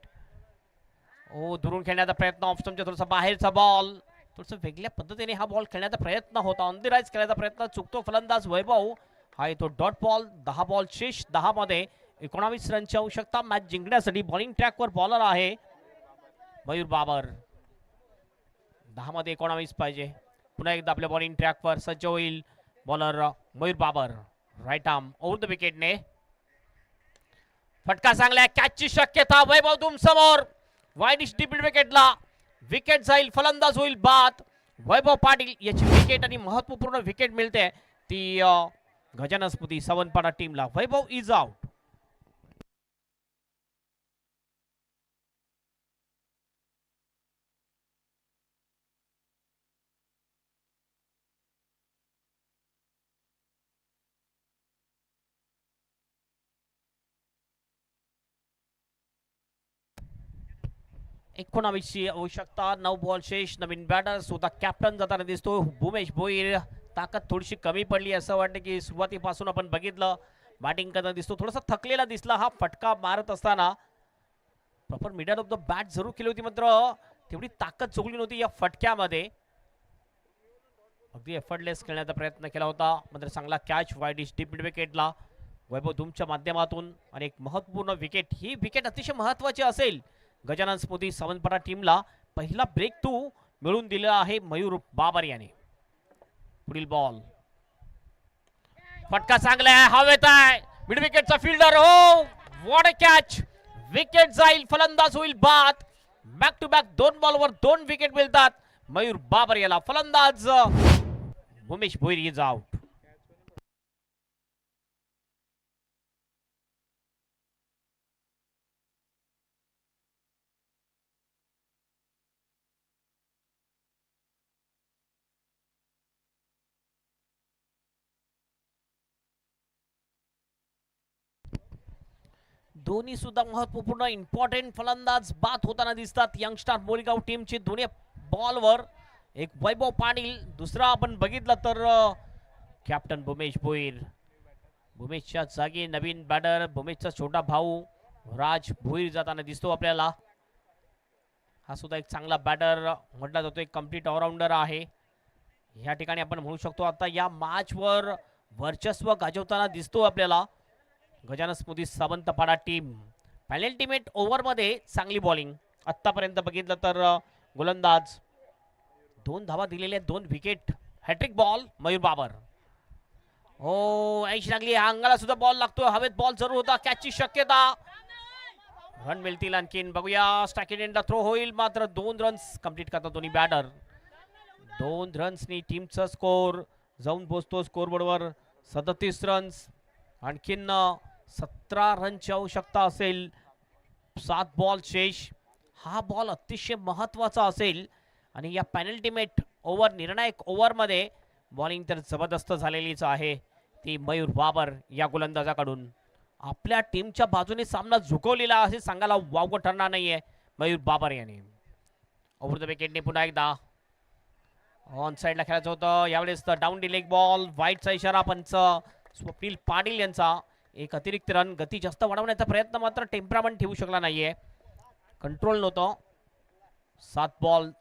Speaker 1: ओ दुरून खेळण्याचा प्रयत्न, ऑफस्टमच्या थोडासा बाहेरचा बॉल, थोडंसं वेगळ्या पद्धतीने हा बॉल खेळण्याचा प्रयत्न होता. ऑन द राईज खेळण्याचा प्रयत्न, चुकतो फलंदाज वैभव. हा येतो डॉट बॉल. 10 बॉल शेष, 10 मध्ये 19 रनची आवश्यकता मॅच जिंकण्यासाठी. बॉलिंग ट्रॅकवर बॉलर आहे मयूर बाबर. 10 मध्ये 19 पाहिजे. पुन्हा एकदा आपल्या बॉलिंग ट्रॅकवर सज्ज होईल bowler Mayur Babar. Right arm over the विकेटने. फटका चांगला, कॅचची शक्यता. वैभव तुम समोर वाईड डीप विकेटला विकेट जाईल, फलंदाज होईल बाद. वैभव पाटील याची विकेट आणि महत्वपूर्ण विकेट मिळते ती गजानन स्मृती सावंतपाडा टीमला. वैभव इज आउट. एकोणावीसची आवश्यकता. 9 बॉल शेष. नवीन बॅटर स्वतः कॅप्टन जाताना दिसतो भूमेश भोईर. ताकद थोडीशी कमी पडली असं वाटतं की सुरुवातीपासून आपण बघितलं बॅटिंग करताना दिसतो, थोडासा थकलेला दिसला. हा फटका मारत असताना proper middle of the bat जरूर केली होती, मात्र तेवढी ताकद चुकली नव्हती या फटक्यामध्ये. अगदी एफर्टलेस खेळण्याचा प्रयत्न केला होता, मात्र चांगला कॅच वाईड डीप विकेटला वैभव धूमच्या माध्यमातून. आणि एक महत्वपूर्ण विकेट, ही विकेट अतिशय महत्वाची असेल गजानन स्मृती सावंतपाडा टीमला. पहिला ब्रेक थ्रू मिळून दिला आहे मयूर बाबर याने. पुढील बॉल, फटका चांगला आहे, हवेत आहे मिड विकेटचा फिल्डर. हो व्हॉट अ कॅच. विकेट जाईल, फलंदाज होईल बाद. बॅक टू बॅक 2 बॉलवर 2 विकेट मिळतात मयूर बाबर याला. फलंदाज भूमेश भोईर इज आउट. दोन्ही सुद्धा महत्वपूर्ण इम्पॉर्टंट फलंदाज बाद होताना दिसतात यंगस्टार मोरगाव टीमचे. दोन्ही बॉलवर एक वैभव पाटील, दुसरा आपण बघितलं तर कॅप्टन भूमेश भोईर. भूमेशच्या जागी नवीन बॅटर भूमेशचा छोटा भाऊ राज भोईर जाताना दिसतो आपल्याला. हा सुद्धा एक चांगला बॅटर म्हटला जातो, एक कम्प्लीट ऑलराऊंडर आहे. या ठिकाणी आपण म्हणू शकतो आता या मॅचवर वर्चस्व गाजवताना दिसतो आपल्याला गजानन स्मृती सावंतपाडा टीम. पेनल्टीमेट ओव्हरमध्ये चांगली बॉलिंग आतापर्यंत बघितलं तर गोलंदाज 2 धावा दिलेल्या, 2 wicket. Hattrick ball Mayur Babar. हो ऐशी लागली, अंगाला सुद्धा बॉल लागतो, हवेत बॉल जरूर होता. कॅचची शक्यता, रन मिळतील आणखीन. बघूया स्ट्राईक एंडला थ्रो होईल, मात्र 2 रन्स कंप्लीट करतात दोन्ही बॅटर. 2 रन्सनी टीमचा स्कोर जाऊन पोहोचतो स्कोरबोर्डवर 37 रन्स. आणखीन 17 रनची आवश्यकता असेल. 7 बॉल शेष. हा बॉल अतिशय महत्वाचा असेल आणि या पेनल्टीमेट ओव्हर निर्णायक ओव्हरमध्ये बॉलिंग तर जबरदस्त झालेलीच आहे ती मयूर बाबर या गोलंदाजाकडून. आपल्या टीमच्या बाजूने सामना झुकवलेला असे सांगायला वावगं ठरणार नाहीये मयूर बाबर याने. ओव्हर द विकेटने पुन्हा एकदा ऑन साईडला खेळायचं होतं, यावेळेस डाऊन डी लेग बॉल. वाईटचा इशारा पंच स्वप्नील पाटील यांचा. एक अतिरिक्त रन. गती जास्त वाढवण्याचा प्रयत्न मात्र टेम्परामेंट ठेवू शकला नाहीये, कंट्रोल नव्हतं. 7 बॉल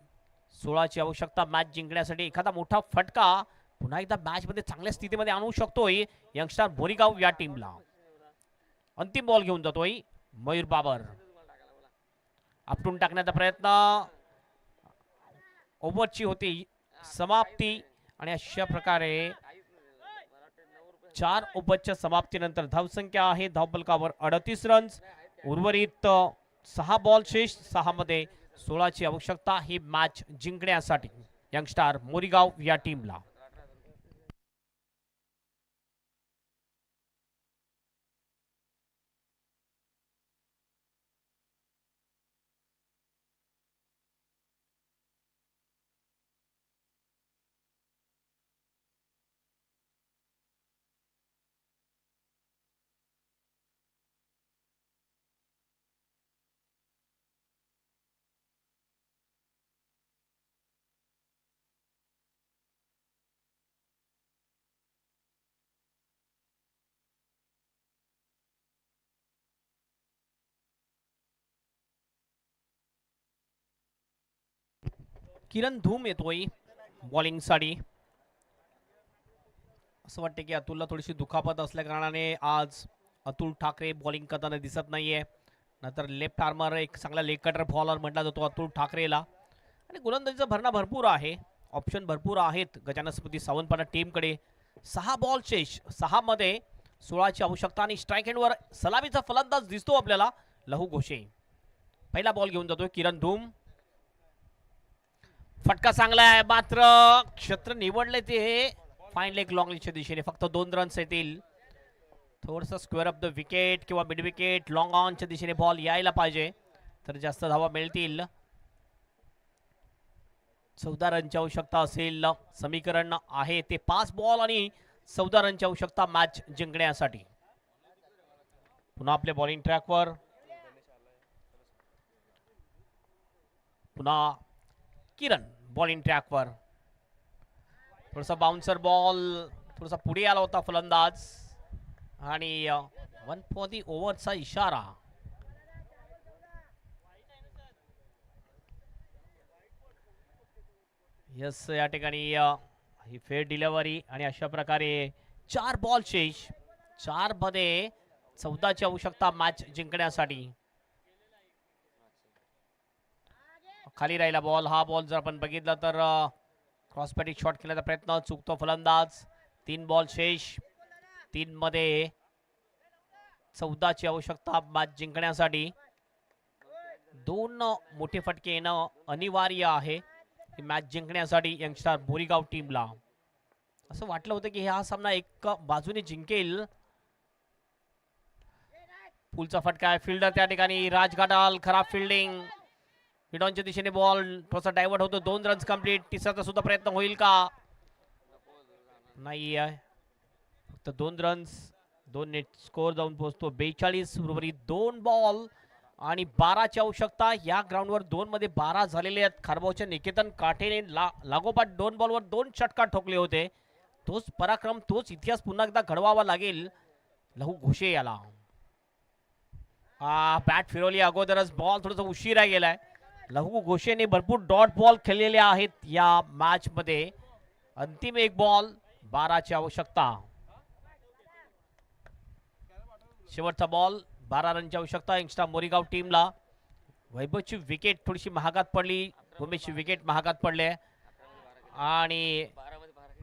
Speaker 1: 16ची आवश्यकता मॅच जिंकण्यासाठी. एखादा मोठा फटका पुन्हा एकदा मॅच मध्ये चांगल्या स्थितीमध्ये आणू शकतोय यंगस्टार बोरीगाव या टीमला. अंतिम बॉल घेऊन जातोय मयूर बाबर. आपटून टाकण्याचा प्रयत्न, ओव्हरची होती समाप्ती आणि अशा प्रकारे 4 ओव्हरच्या समाप्तीनंतर धावसंख्या आहे धावफलकावर 38 रन्स. उर्वरित 6 बॉल शेष, 6 मध्ये 16ची आवश्यकता ही मॅच जिंकण्यासाठी यंगस्टार मोरीगाव या टीमला. किरण धूम येतोय बॉलिंगसाठी. असं वाटतं की अतुलला थोडीशी दुखापत असल्या कारणाने आज अतुल ठाकरे बॉलिंग करताना दिसत नाहीये. नंतर लेफ्ट आर्मर एक चांगला लेग कटर बॉलर म्हटला जातो अतुल ठाकरेला. आणि गोलंदाजीचा भरणा भरपूर आहे, ऑप्शन भरपूर आहेत गजानन स्मृती सावंतवाडा टीमकडे. 6 बॉल शेष, 6 मध्ये 16ची आवश्यकता आणि स्ट्राईक एंडवर सलामीचा फलंदाज दिसतो आपल्याला लहू घोषे. पहिला बॉल घेऊन जातोय किरण धूम. फटका चांगला आहे मात्र क्षेत्र निवडले ते फाईन लेग लॉंग लीच्या दिशेने. फक्त 2 रन्स येतील. थोडंसं स्क्वेअर ऑफ द विकेट किंवा मिड विकेट लॉंग ऑनच्या दिशेने बॉल यायला पाहिजे तर जास्त धावा मिळतील. 14 रनची आवश्यकता असेल. समीकरण आहे ते 5 बॉल आणि 14 रनची आवश्यकता मॅच जिंकण्यासाठी. पुन्हा आपल्या बॉलिंग ट्रॅकवर पुन्हा किरण बॉलिंग ट्रॅकवर. थोडासा बाउन्सर बॉल, थोडासा पुढे आला होता फलंदाज आणि 1 फॉर दी ओव्हरचा इशारा. यस, या ठिकाणी ही फेअर डिलिव्हरी आणि अशा प्रकारे 4 बॉल शेष, 4 मध्ये 14ची आवश्यकता मॅच जिंकण्यासाठी. खाली राहिला बॉल. हा बॉल जर आपण बघितला तर क्रॉस बॅटिंग शॉट खेळण्याचा प्रयत्न, चुकतो फलंदाज. 3 बॉल शेष, 3 मध्ये 14ची आवश्यकता मॅच जिंकण्यासाठी. 2 मोठे फटके येणं अनिवार्य आहे मॅच जिंकण्यासाठी यंगस्टार बोरीगाव टीमला. असं वाटलं होतं की हा सामना एक बाजूने जिंकेल. पुलचा फटका आहे, फिल्डर त्या ठिकाणी राजघाटाल, खराब फिल्डिंग. हिडॉनच्या दिशेने बॉल थोडासा डायव्हर्ट होतो. 2 रन्स कंप्लीट. तिसऱ्याचा सुद्धा प्रयत्न होईल का? नाही आहे, फक्त 2 रन्स. 2 नेट स्कोर जाऊन पोहोचतो 42. उर्वरित 2 बॉल आणि 12ची आवश्यकता. या ग्राउंडवर 2 मध्ये 12 झालेले आहेत. खारबावच्या निकेतन काठेने लागोपाठ 2 बॉलवर 2 षटकार ठोकले होते. तोच पराक्रम, तोच इतिहास पुन्हा एकदा घडवावा लागेल लहू घोषे याला. बॅट फिरवली अगोदरच, बॉल थोडासा उशिरा गेलाय. लहू घोषेने भरपूर डॉट बॉल खेळलेले आहेत या मॅच मध्ये. अंतिम 1 बॉल, 12ची आवश्यकता. शेवटचा बॉल, 12 रनची आवश्यकता यंगस्टार मोरीगाव टीमला. वैभवची विकेट थोडीशी महागात पडली, उमेशची विकेट महागात पडले आणि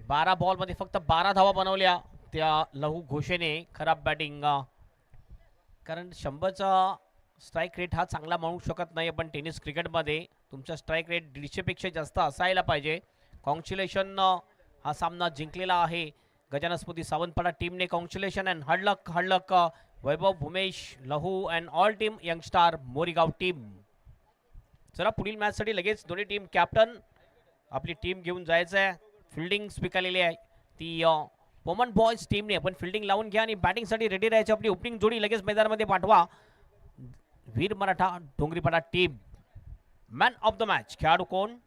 Speaker 1: 12 बॉल मध्ये फक्त 12 धावा बनवल्या त्या लहू घोषेने. खराब बॅटिंग, कारण 100चा स्ट्राईक रेट हा चांगला म्हणू शकत नाही पण टेनिस क्रिकेटमध्ये तुमचा स्ट्राईक रेट 150 पेक्षा जास्त असायला पाहिजे. कॉंग्रॅच्युलेशन, हा सामना जिंकलेला आहे गजानन स्मृती सावंतवाडा टीमने. Congratulation and hard luck hard luck Vaibhav, Bhumesh, Lahu and all team youngstar Morigaon team. चला पुढील मॅचसाठी लगेच दोन्ही टीम कॅप्टन आपली टीम घेऊन जायचं आहे. फिल्डिंग स्वीकारलेली आहे ती वोमन बॉयज टीमने. आपण फिल्डिंग लावून घ्या आणि बॅटिंगसाठी रेडी राहायची. आपली ओपनिंग जोडी लगेच मैदानामध्ये पाठवा. Veer Maratha Dongripada team. Man of the match खेळाडू कोण?